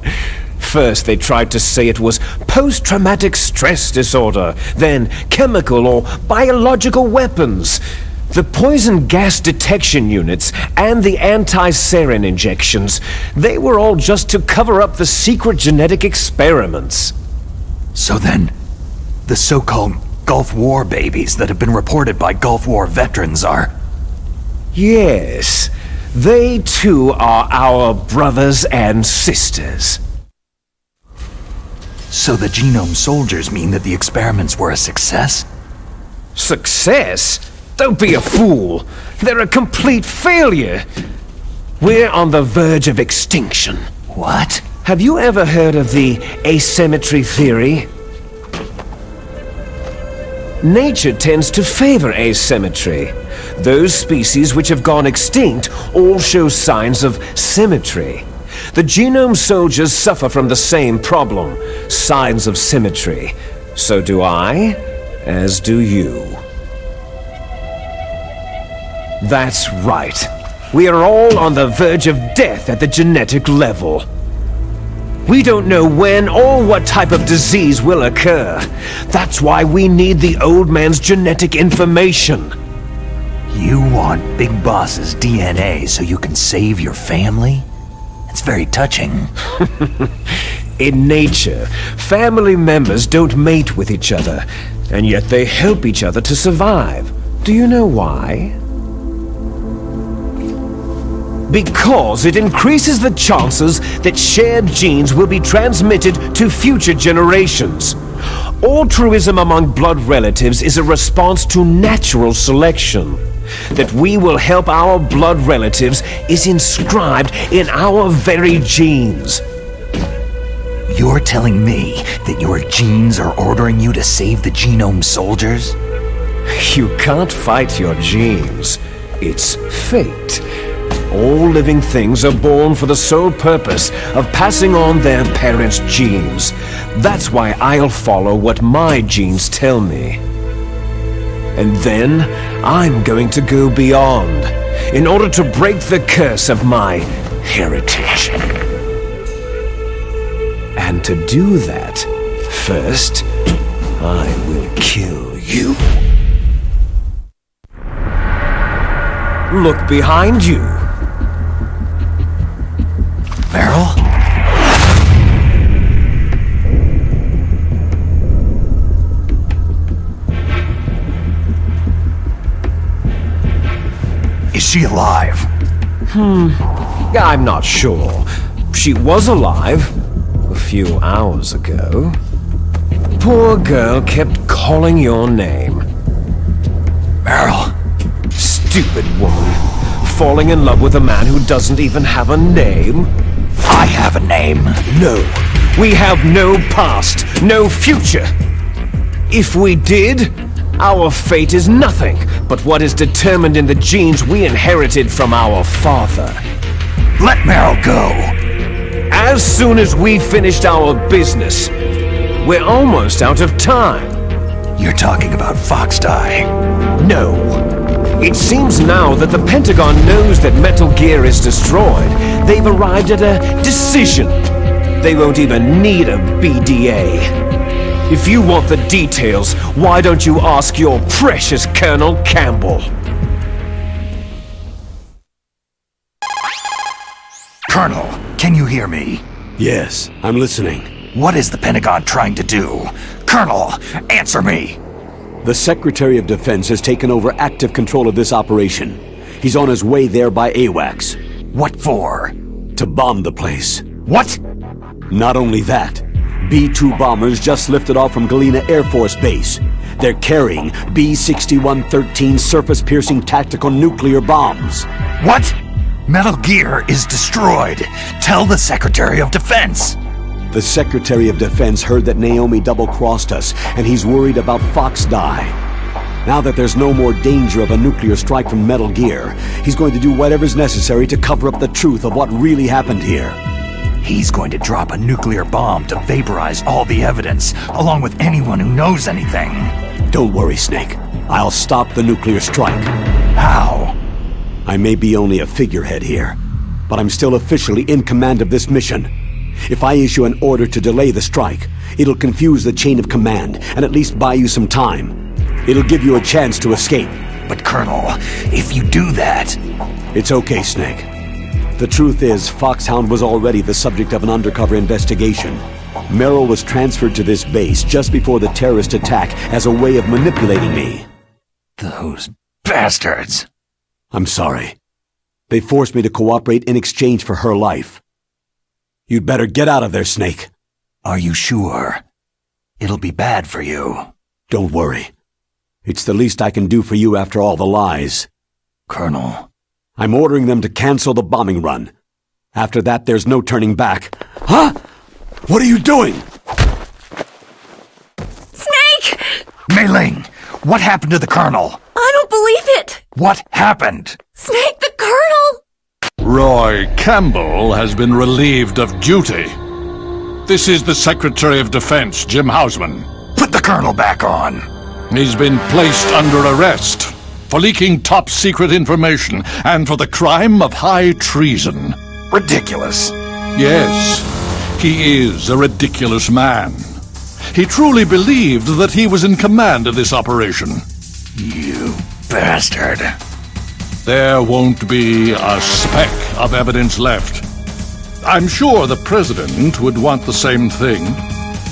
First, they tried to say it was post-traumatic stress disorder, then chemical or biological weapons. The poison gas detection units and the anti-sarin injections, they were all just to cover up the secret genetic experiments. So then, the so-called Gulf War babies that have been reported by Gulf War veterans are... Yes, they too are our brothers and sisters. So the Genome Soldiers mean that the experiments were a success? Success? Don't be a fool. They're a complete failure. We're on the verge of extinction. What? Have you ever heard of the asymmetry theory? Nature tends to favor asymmetry. Those species which have gone extinct all show signs of symmetry. The Genome Soldiers suffer from the same problem, signs of symmetry. So do I, as do you. That's right. We are all on the verge of death at the genetic level. We don't know when or what type of disease will occur. That's why we need the old man's genetic information. You want Big Boss's DNA so you can save your family? It's very touching. In nature, family members don't mate with each other, and yet they help each other to survive. Do you know why? Because it increases the chances that shared genes will be transmitted to future generations. Altruism among blood relatives is a response to natural selection. That we will help our blood relatives is inscribed in our very genes. You're telling me that your genes are ordering you to save the Genome Soldiers? You can't fight your genes. It's fate. all living things are born for the sole purpose of passing on their parents' genes. That's why I'll follow what my genes tell me. And then I'm going to go beyond in order to break the curse of my heritage. And to do that, first, I will kill you. Look behind you. Meryl? Is she alive? I'm not sure. She was alive a few hours ago. Poor girl kept calling your name. Meryl? Stupid woman. Falling in love with a man who doesn't even have a name? I have a name. No. We have no past, no future. If we did, our fate is nothing but what is determined in the genes we inherited from our father. Let Meryl go. As soon as we finished our business, we're almost out of time. You're talking about Foxdie. No. It seems now that the Pentagon knows that Metal Gear is destroyed. They've arrived at a decision. They won't even need a BDA. If you want the details, why don't you ask your precious Colonel Campbell? Colonel, can you hear me? Yes, I'm listening. What is the Pentagon trying to do? Colonel, answer me! The Secretary of Defense has taken over active control of this operation. He's on his way there by AWACS. What for? To bomb the place. What? Not only that, B-2 bombers just lifted off from Galena Air Force Base. They're carrying B-6113 surface-piercing tactical nuclear bombs. What? Metal Gear is destroyed. Tell the Secretary of Defense. The Secretary of Defense heard that Naomi double-crossed us, and he's worried about Foxdie. Now that there's no more danger of a nuclear strike from Metal Gear, he's going to do whatever's necessary to cover up the truth of what really happened here. He's going to drop a nuclear bomb to vaporize all the evidence, along with anyone who knows anything. Don't worry, Snake. I'll stop the nuclear strike. How? I may be only a figurehead here, but I'm still officially in command of this mission. If I issue an order to delay the strike, it'll confuse the chain of command and at least buy you some time. It'll give you a chance to escape. But Colonel, if you do that... It's okay, Snake. The truth is, Foxhound was already the subject of an undercover investigation. Merrill was transferred to this base just before the terrorist attack as a way of manipulating me. Those bastards! I'm sorry. They forced me to cooperate in exchange for her life. You'd better get out of there, Snake. Are you sure? It'll be bad for you. Don't worry. It's the least I can do for you after all the lies. Colonel. I'm ordering them to cancel the bombing run. After that, there's no turning back. Huh? What are you doing? Snake! Mei Ling, what happened to the Colonel? I don't believe it! What happened? Snake, the Colonel! Roy Campbell has been relieved of duty. This is the Secretary of Defense, Jim Hausman. Put the Colonel back on. He's been placed under arrest for leaking top-secret information and for the crime of high treason. Ridiculous. Yes, he is a ridiculous man. He truly believed that he was in command of this operation. You bastard. There won't be a speck of evidence left. I'm sure the President would want the same thing.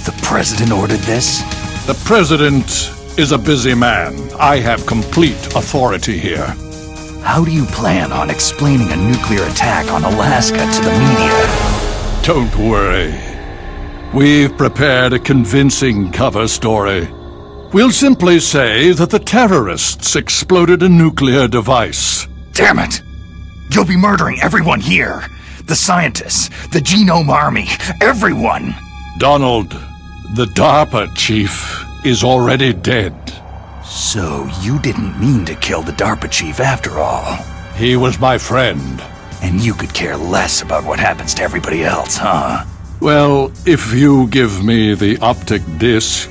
The President ordered this? The President is a busy man. I have complete authority here. How do you plan on explaining a nuclear attack on Alaska to the media? Don't worry. We've prepared a convincing cover story. We'll simply say that the terrorists exploded a nuclear device. Damn it! You'll be murdering everyone here. The scientists, the Genome Army, everyone! Donald, the DARPA chief, is already dead. So you didn't mean to kill the DARPA chief after all? He was my friend. And you could care less about what happens to everybody else, huh? Well, if you give me the optic disc,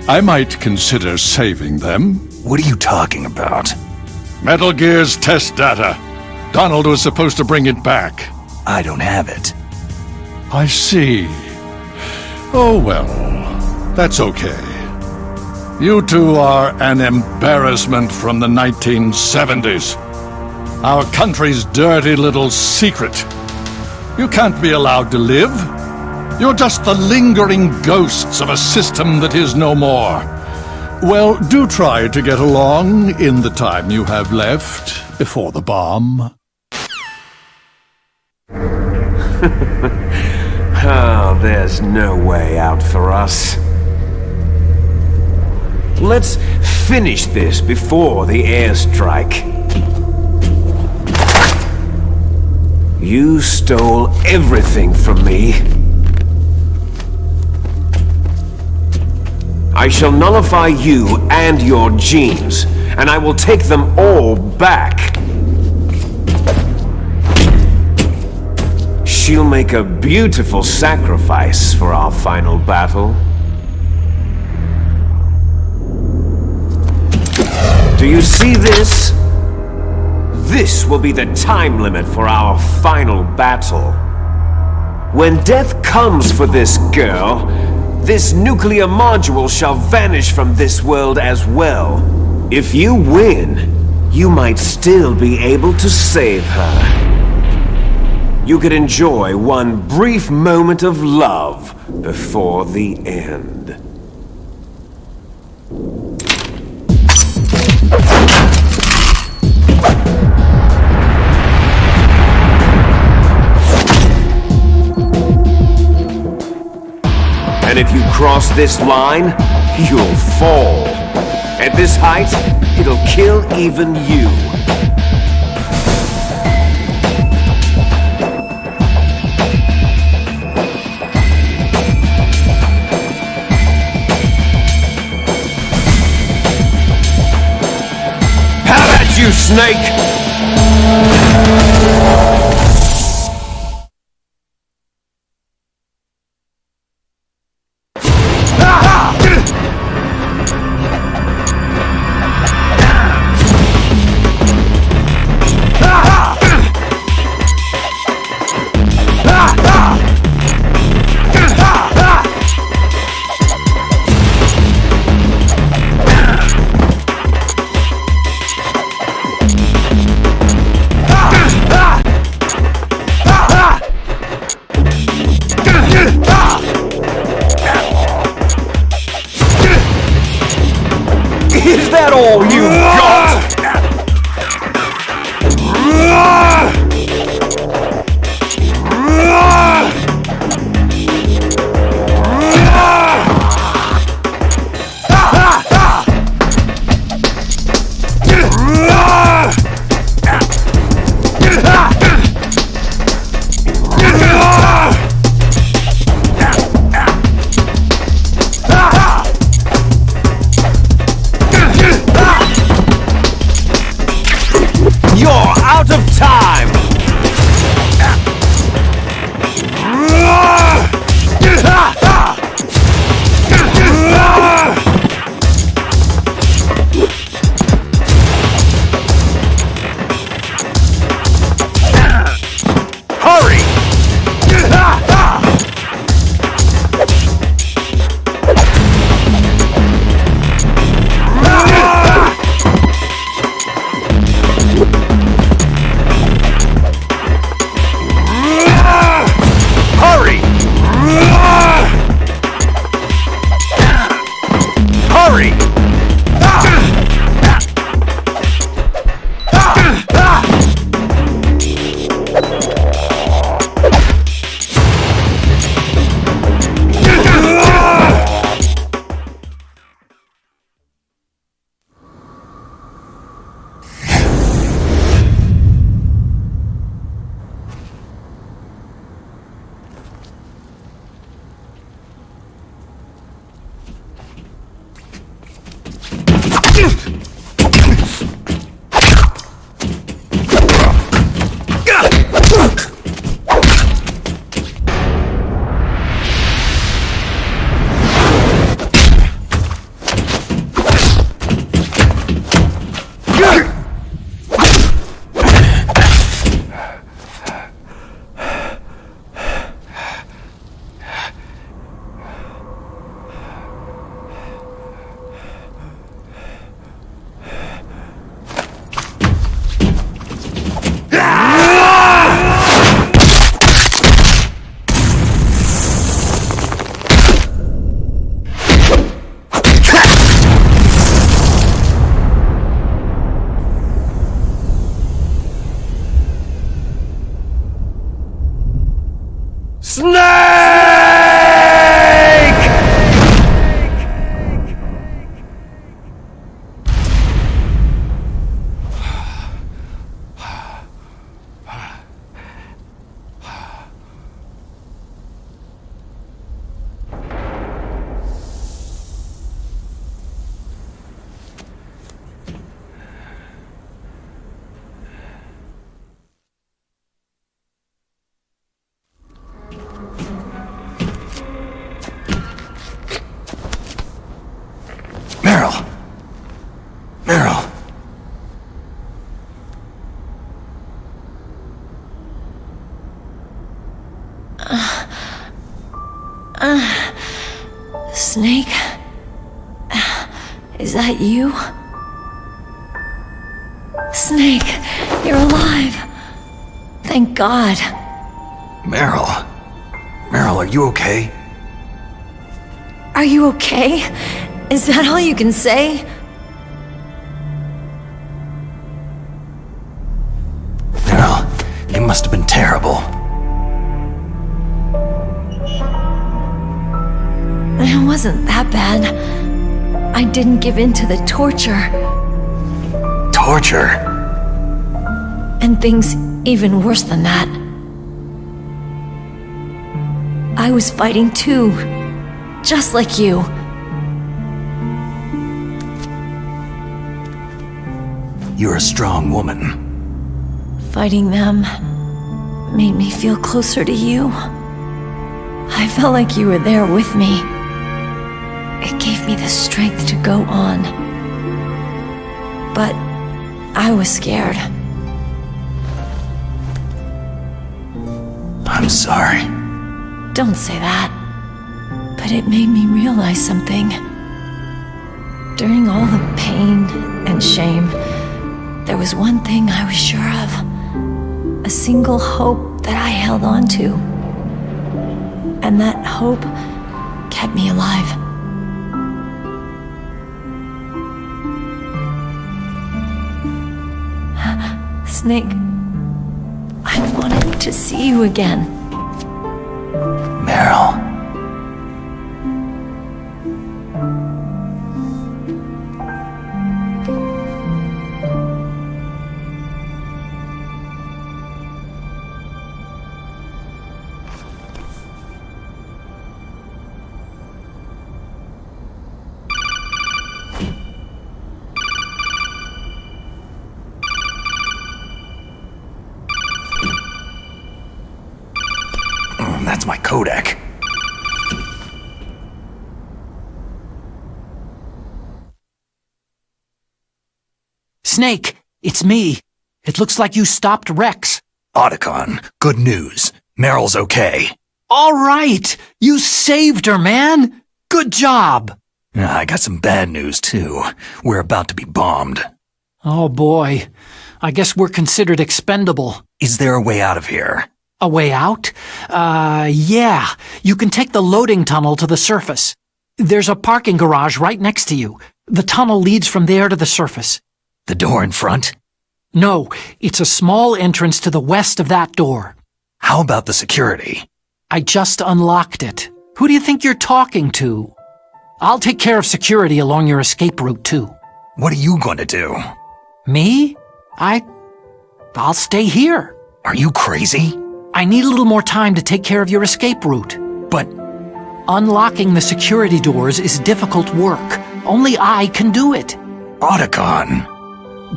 I might consider saving them. What are you talking about? Metal Gear's test data. Donald was supposed to bring it back. I don't have it. I see. Oh well, that's okay. You two are an embarrassment from the 1970s. Our country's dirty little secret. You can't be allowed to live. You're just the lingering ghosts of a system that is no more. Well, do try to get along in the time you have left before the bomb. Oh, there's no way out for us. Let's finish this before the airstrike. You stole everything from me. I shall nullify you and your genes, and I will take them all back. She'll make a beautiful sacrifice for our final battle. Do you see this? This will be the time limit for our final battle. When death comes for this girl, this nuclear module shall vanish from this world as well. If you win, you might still be able to save her. You could enjoy one brief moment of love before the end. And if you cross this line, you'll fall. At this height, it'll kill even you. You snake! Meryl! Meryl! Snake? Is that you? Snake, you're alive. Thank God. Meryl? Meryl, are you okay? Are you okay? Is that all you can say? Meryl, you must have been terrible. It wasn't that bad. I didn't give in to the torture. Torture? And things even worse than that. I was fighting too. Just like you. You're a strong woman. Fighting them made me feel closer to you. I felt like you were there with me. It gave me the strength to go on. But I was scared. I'm sorry. Don't say that. But it made me realize something. During all the pain and shame, there was one thing I was sure of. A single hope that I held on to. And that hope kept me alive. Snake, I wanted to see you again. Meryl. That's my codec. Snake, it's me. It looks like you stopped Rex. Otacon, good news. Meryl's okay. All right! You saved her, man! Good job! I got some bad news, too. We're about to be bombed. Oh boy. I guess we're considered expendable. Is there a way out of here? A way out? Yeah. You can take the loading tunnel to the surface. There's a parking garage right next to you. The tunnel leads from there to the surface. The door in front? No, it's a small entrance to the west of that door. How about the security? I just unlocked it. Who do you think you're talking to? I'll take care of security along your escape route, too. What are you going to do? Me? I'll stay here. Are you crazy? I need a little more time to take care of your escape route. But unlocking the security doors is difficult work. Only I can do it. Otacon!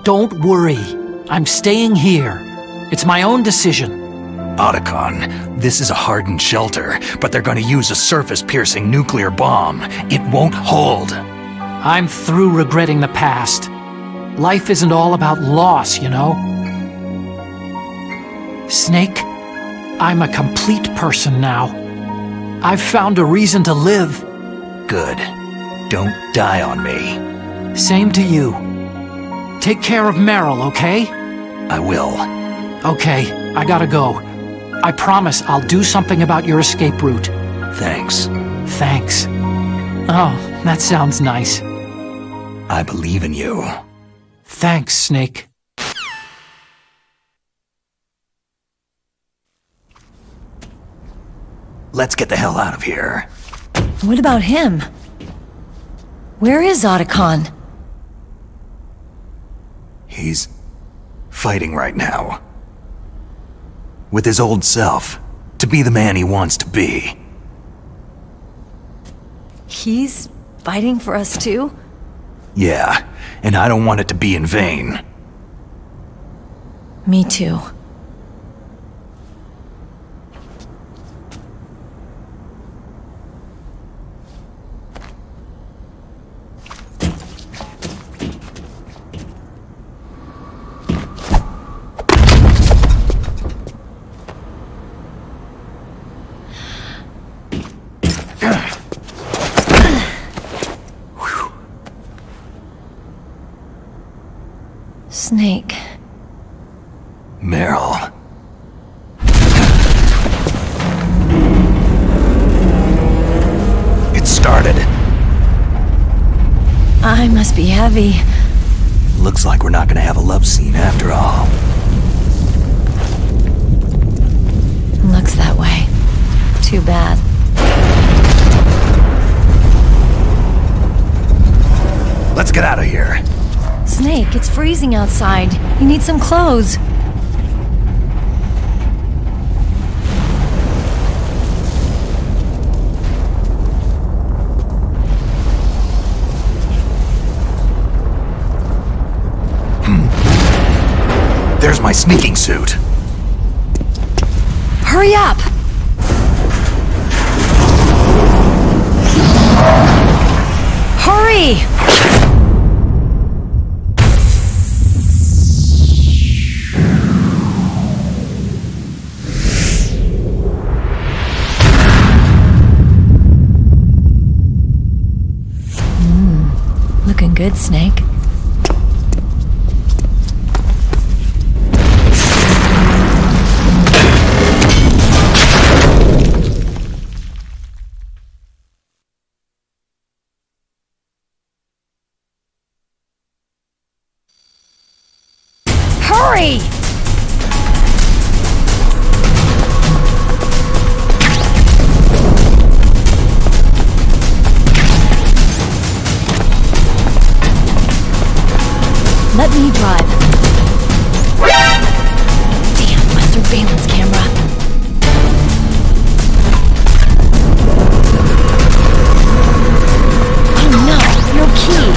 Don't worry. I'm staying here. It's my own decision. Otacon, this is a hardened shelter, but they're going to use a surface-piercing nuclear bomb. It won't hold. I'm through regretting the past. Life isn't all about loss, you know? Snake, I'm a complete person now. I've found a reason to live. Good. Don't die on me. Same to you. Take care of Meryl, okay? I will. Okay, I gotta go. I promise I'll do something about your escape route. Thanks. Thanks. Oh, that sounds nice. I believe in you. Thanks, Snake. let's get the hell out of here. What about him? Where is Otacon? He's fighting right now. With his old self, to be the man he wants to be. He's fighting for us too? Yeah, and I don't want it to be in vain. Me too. Snake. Meryl. It started. I must be heavy. Looks like we're not gonna have a love scene after all. Looks that way. Too bad. Let's get out of here. Snake, it's freezing outside. You need some clothes. There's my sneaking suit. Hurry up! Hurry! Looking good, Snake. Hurry! Let me drive. Damn, my surveillance camera. Oh no, no key.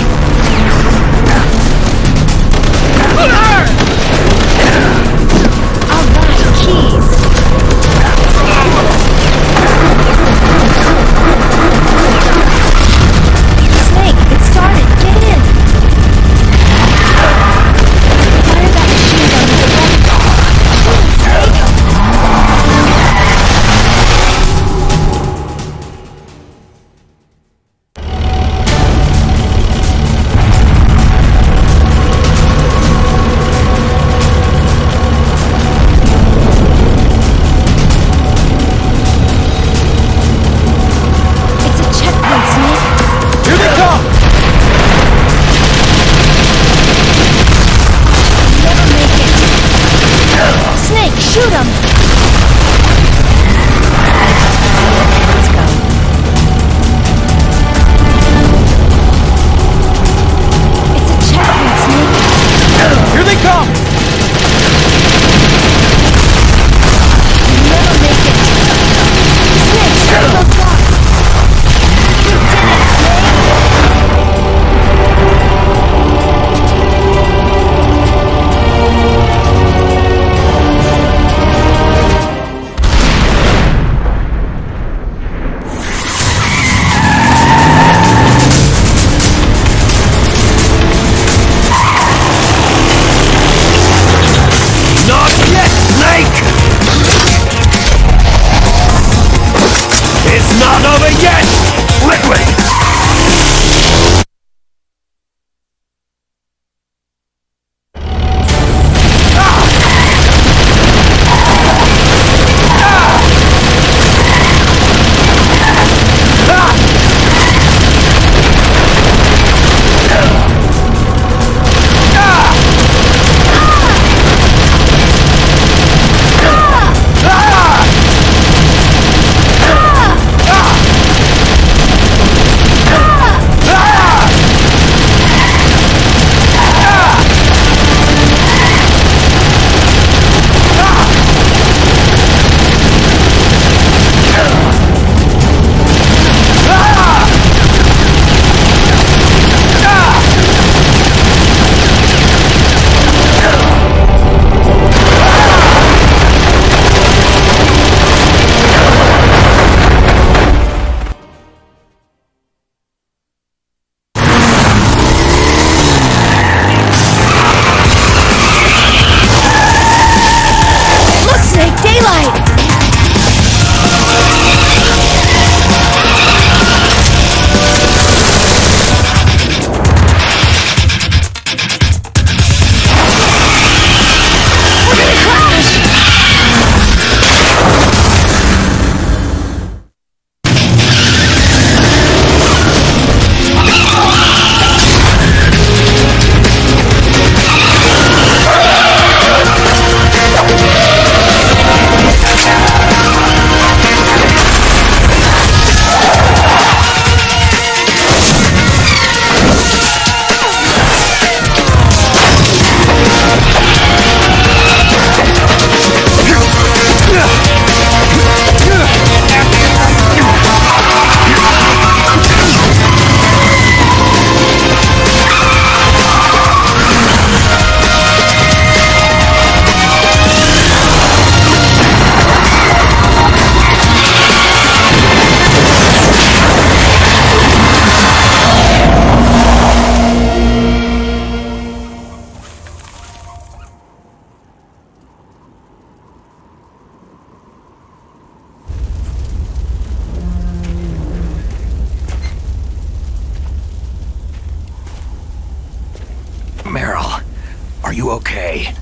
you okay?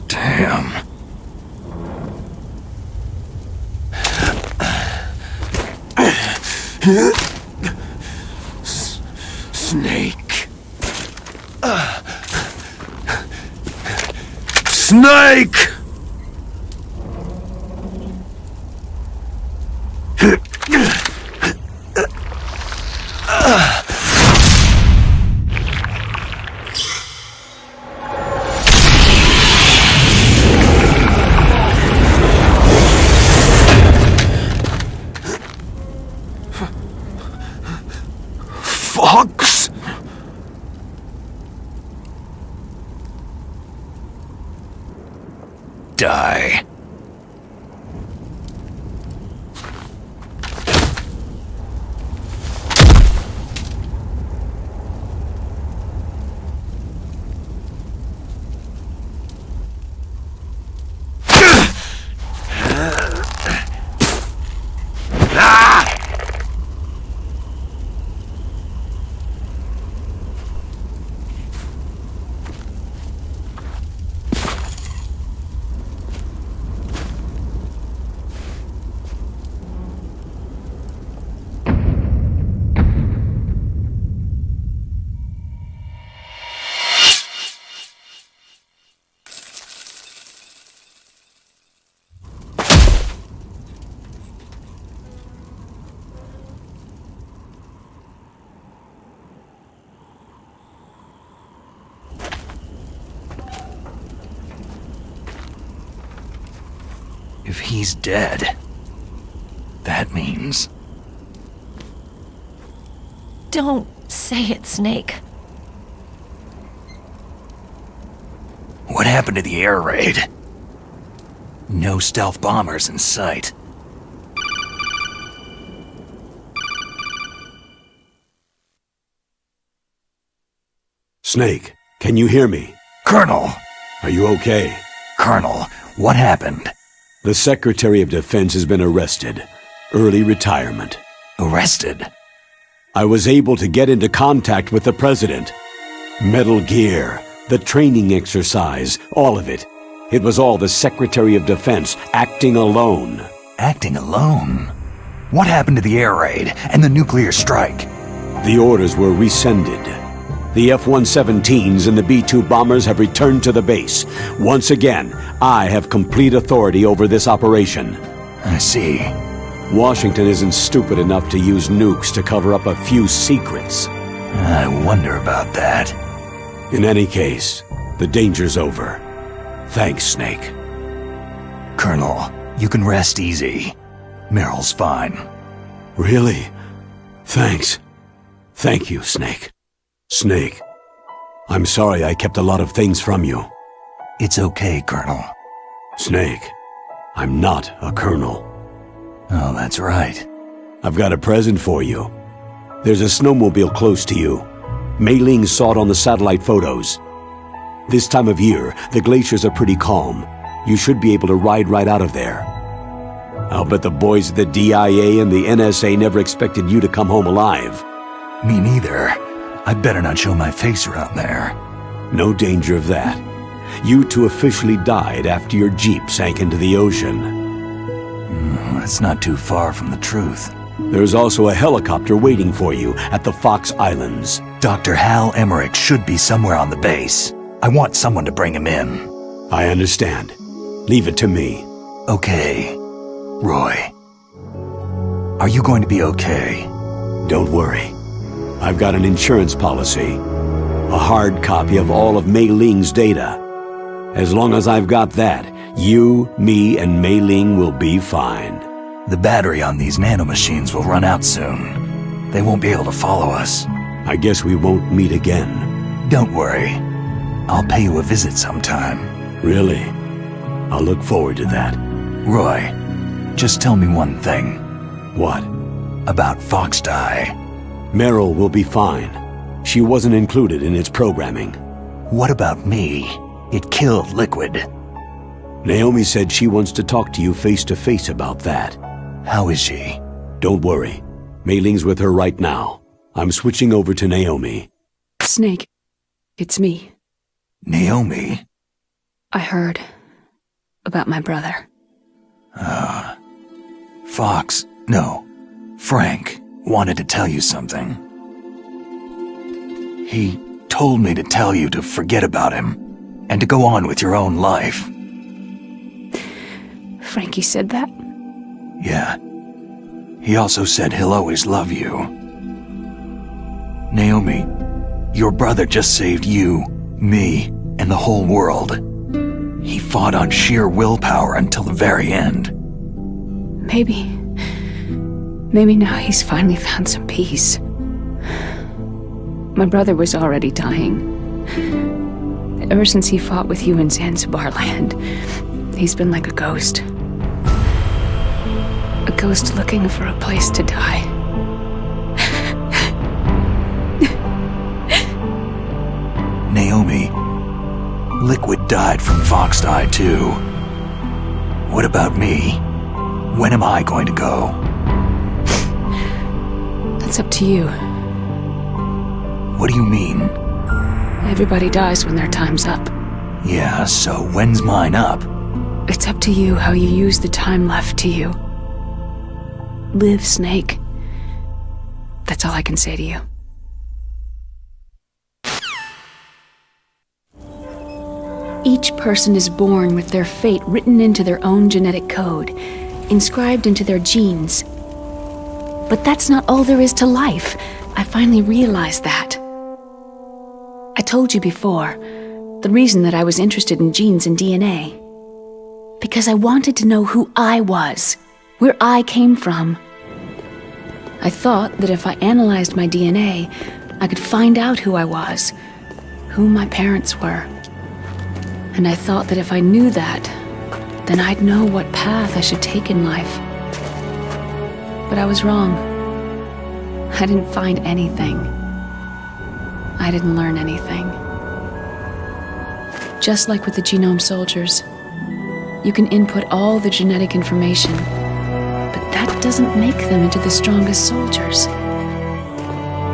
Damn. Snake. Snake! Fox? Die. If he's dead, that means... Don't say it, Snake. What happened to the air raid? No stealth bombers in sight. Snake, can you hear me? Colonel! Are you okay? Colonel, what happened? The Secretary of Defense has been arrested. Early retirement. Arrested? I was able to get into contact with the President. Metal Gear, the training exercise, all of it. It was all the Secretary of Defense acting alone. Acting alone? What happened to the air raid and the nuclear strike? The orders were rescinded. The F-117s and the B-2 bombers have returned to the base. Once again, I have complete authority over this operation. I see. Washington isn't stupid enough to use nukes to cover up a few secrets. I wonder about that. In any case, the danger's over. Thanks, Snake. Colonel, you can rest easy. Meryl's fine. Really? Thanks. Thank you, Snake. Snake, I'm sorry I kept a lot of things from you. It's okay, Colonel. Snake, I'm not a colonel. Oh, that's right. I've got a present for you. There's a snowmobile close to you. Mei Ling saw it on the satellite photos. This time of year, the glaciers are pretty calm. You should be able to ride right out of there. I'll bet the boys at the DIA and the NSA never expected you to come home alive. Me neither. I'd better not show my face around there. No danger of that. You two officially died after your Jeep sank into the ocean. That's not too far from the truth. There's also a helicopter waiting for you at the Fox Islands. Dr. Hal Emmerich should be somewhere on the base. I want someone to bring him in. I understand. Leave it to me. Okay. Roy. Are you going to be okay? Don't worry. I've got an insurance policy. A hard copy of all of Mei Ling's data. As long as I've got that, you, me, and Mei Ling will be fine. The battery on these nanomachines will run out soon. They won't be able to follow us. I guess we won't meet again. Don't worry. I'll pay you a visit sometime. Really? I'll look forward to that. Roy, just tell me one thing. What? About Fox Die. Meryl will be fine. She wasn't included in its programming. What about me? It killed Liquid. Naomi said she wants to talk to you face to face about that. How is she? Don't worry. Mei Ling's with her right now. I'm switching over to Naomi. Snake, it's me. Naomi? I heard about my brother. Frank wanted to tell you something. He told me to tell you to forget about him and to go on with your own life. Frankie said that? Yeah. He also said he'll always love you. Naomi, your brother just saved you, me, and the whole world. He fought on sheer willpower until the very end. Maybe now he's finally found some peace. My brother was already dying. Ever since he fought with you in Zanzibar land, he's been like a ghost. A ghost looking for a place to die. Naomi, Liquid died from Fox Eye too. What about me? When am I going to go? That's up to you. What do you mean? Everybody dies when their time's up. Yeah, so when's mine up? It's up to you how you use the time left to you. Live, Snake. That's all I can say to you. Each person is born with their fate written into their own genetic code, inscribed into their genes. But that's not all there is to life. I finally realized that. I told you before, the reason that I was interested in genes and DNA. Because I wanted to know who I was, where I came from. I thought that if I analyzed my DNA, I could find out who I was, who my parents were. And I thought that if I knew that, then I'd know what path I should take in life. But I was wrong. I didn't find anything. I didn't learn anything. Just like with the genome soldiers, you can input all the genetic information, but that doesn't make them into the strongest soldiers.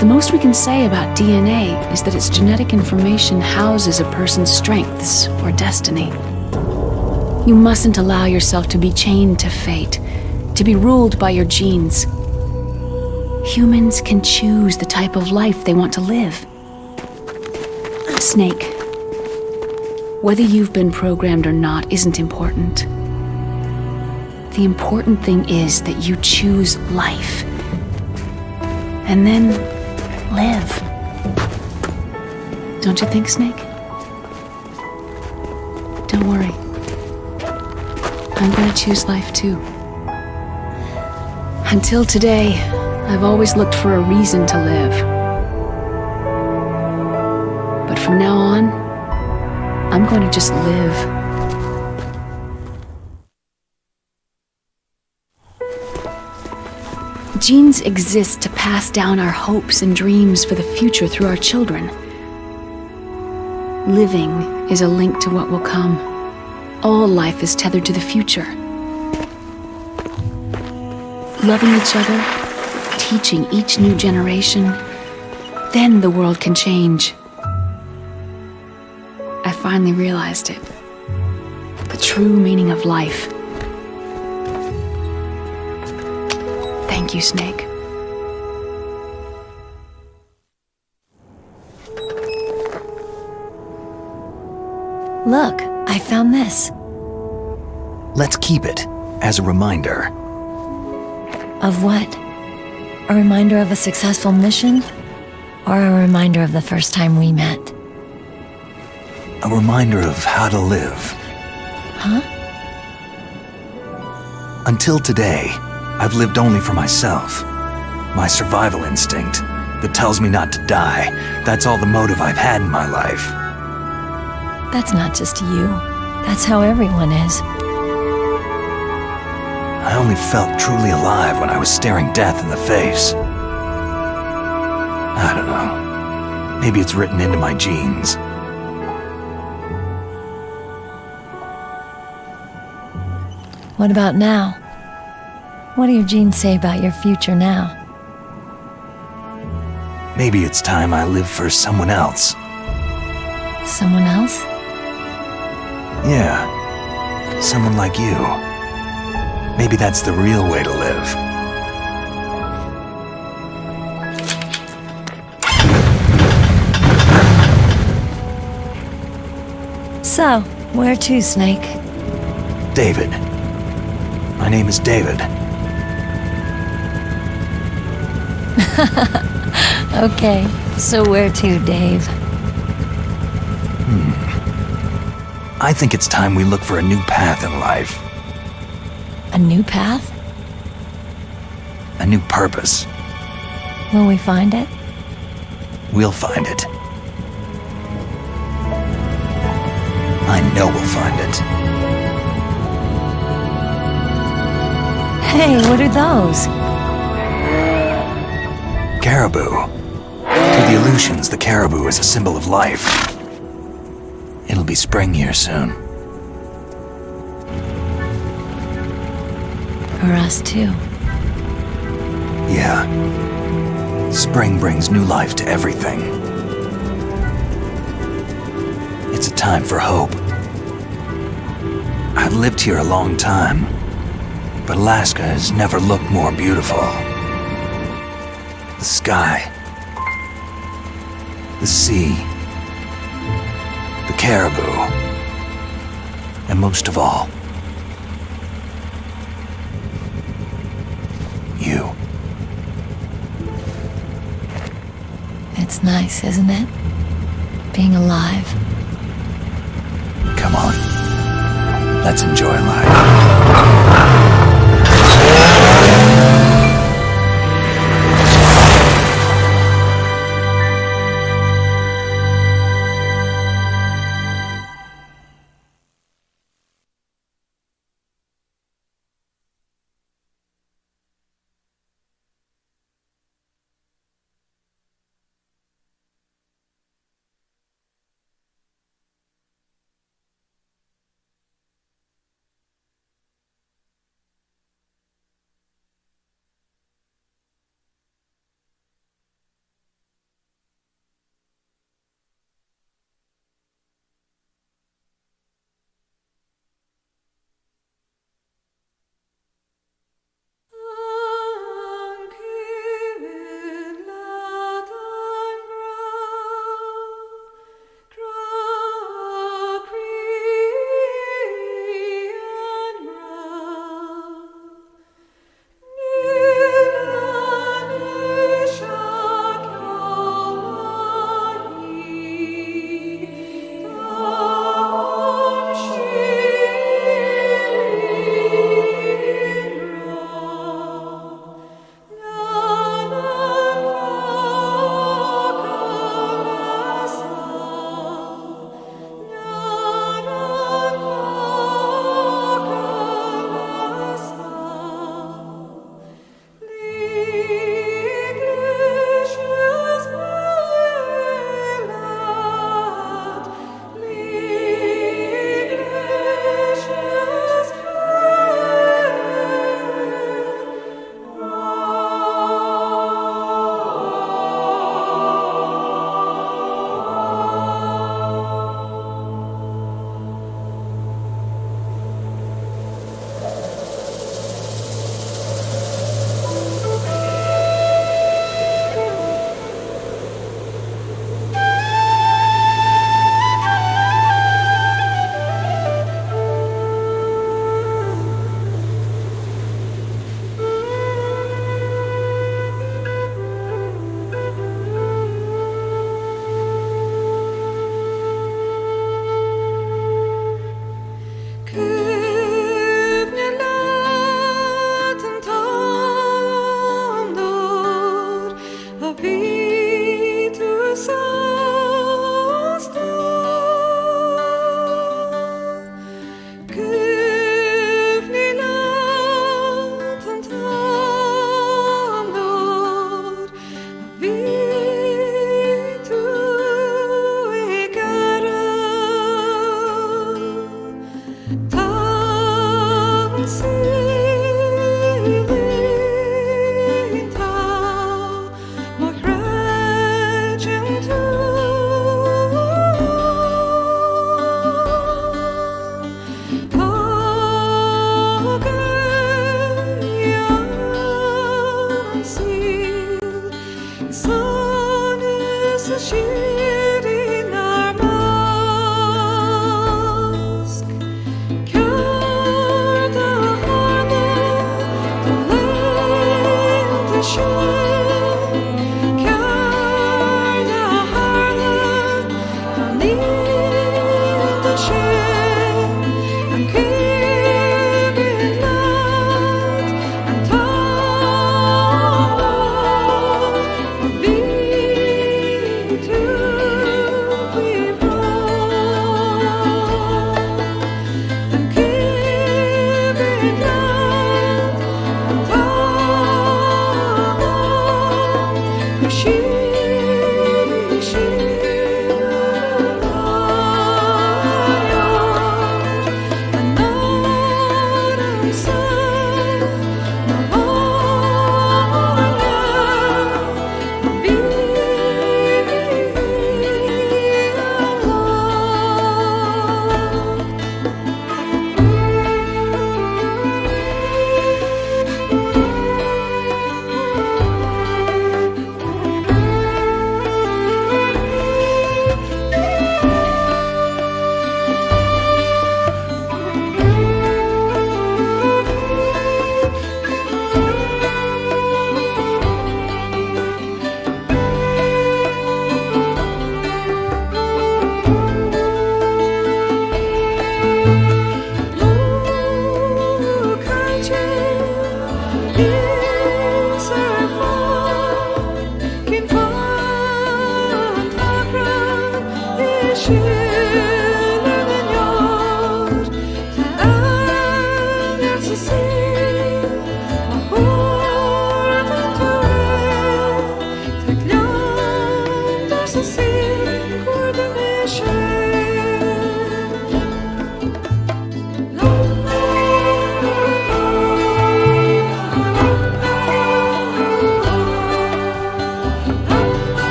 The most we can say about DNA is that its genetic information houses a person's strengths or destiny. You mustn't allow yourself to be chained to fate, to be ruled by your genes. Humans can choose the type of life they want to live. Snake, whether you've been programmed or not isn't important. The important thing is that you choose life. And then live. Don't you think, Snake? Don't worry. I'm gonna choose life too. Until today, I've always looked for a reason to live. But from now on, I'm going to just live. Genes exist to pass down our hopes and dreams for the future through our children. Living is a link to what will come. All life is tethered to the future. Loving each other, teaching each new generation, then the world can change. I finally realized it. The true meaning of life. Thank you, Snake. Look, I found this. Let's keep it as a reminder. Of what? A reminder of a successful mission? Or a reminder of the first time we met? A reminder of how to live. Huh? Until today, I've lived only for myself. My survival instinct that tells me not to die. That's all the motive I've had in my life. That's not just you. That's how everyone is. I only felt truly alive when I was staring death in the face. I don't know. Maybe it's written into my genes. What about now? What do your genes say about your future now? Maybe it's time I live for someone else. Someone else? Yeah. Someone like you. Maybe that's the real way to live. So, where to, Snake? David. My name is David. Okay, so where to, Dave? I think it's time we look for a new path in life. A new path? A new purpose. Will we find it? We'll find it. I know we'll find it. Hey, what are those? Caribou. To the Aleutians, the caribou is a symbol of life. It'll be spring here soon. For us, too. Yeah. Spring brings new life to everything. It's a time for hope. I've lived here a long time, but Alaska has never looked more beautiful. The sky, the sea, the caribou, and most of all, you. It's nice, isn't it? Being alive. Come on, let's enjoy life. hiding our mask. Kör the harlot, the land to shine. Kör the harlot, the need to shine. I'm giving light and tall. Be to be wrong. I'm giving light and tall. She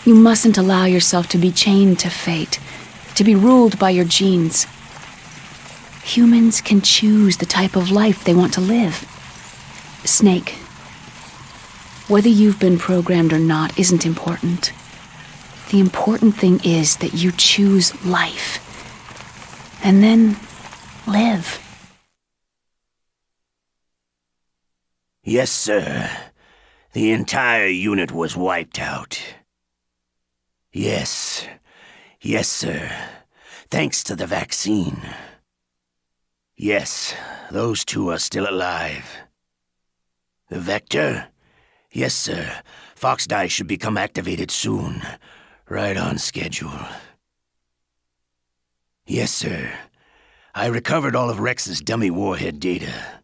You mustn't allow yourself to be chained to fate, to be ruled by your genes. Humans can choose the type of life they want to live. Snake, whether you've been programmed or not isn't important. The important thing is that you choose life. And then live. Yes, sir. The entire unit was wiped out. Yes. Yes, sir. Thanks to the vaccine. Yes, those two are still alive. The Vector? Yes, sir. Fox Die should become activated soon. Right on schedule. Yes, sir. I recovered all of Rex's dummy warhead data.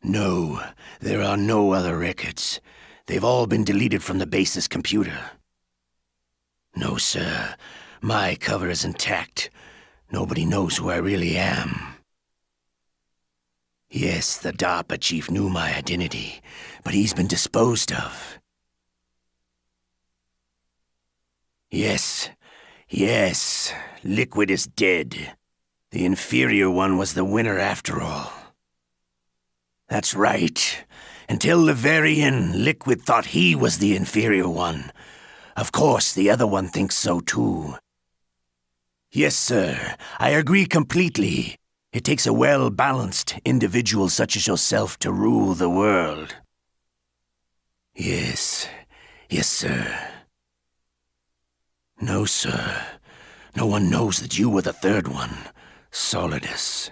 No, there are no other records. They've all been deleted from the base's computer. No, sir. My cover is intact. Nobody knows who I really am. Yes, the DARPA chief knew my identity, but he's been disposed of. Yes, yes, Liquid is dead. The inferior one was the winner after all. That's right. Until the very end, Liquid thought he was the inferior one. Of course, the other one thinks so too. Yes, sir, I agree completely. It takes a well-balanced individual such as yourself to rule the world. Yes, yes, sir. No, sir. No one knows that you were the third one, Solidus.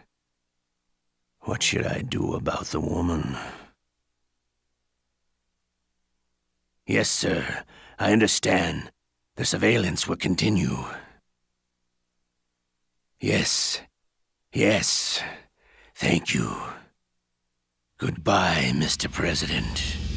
What should I do about the woman? Yes, sir. I understand. The surveillance will continue. Yes. Yes. Thank you. Goodbye, Mr. President.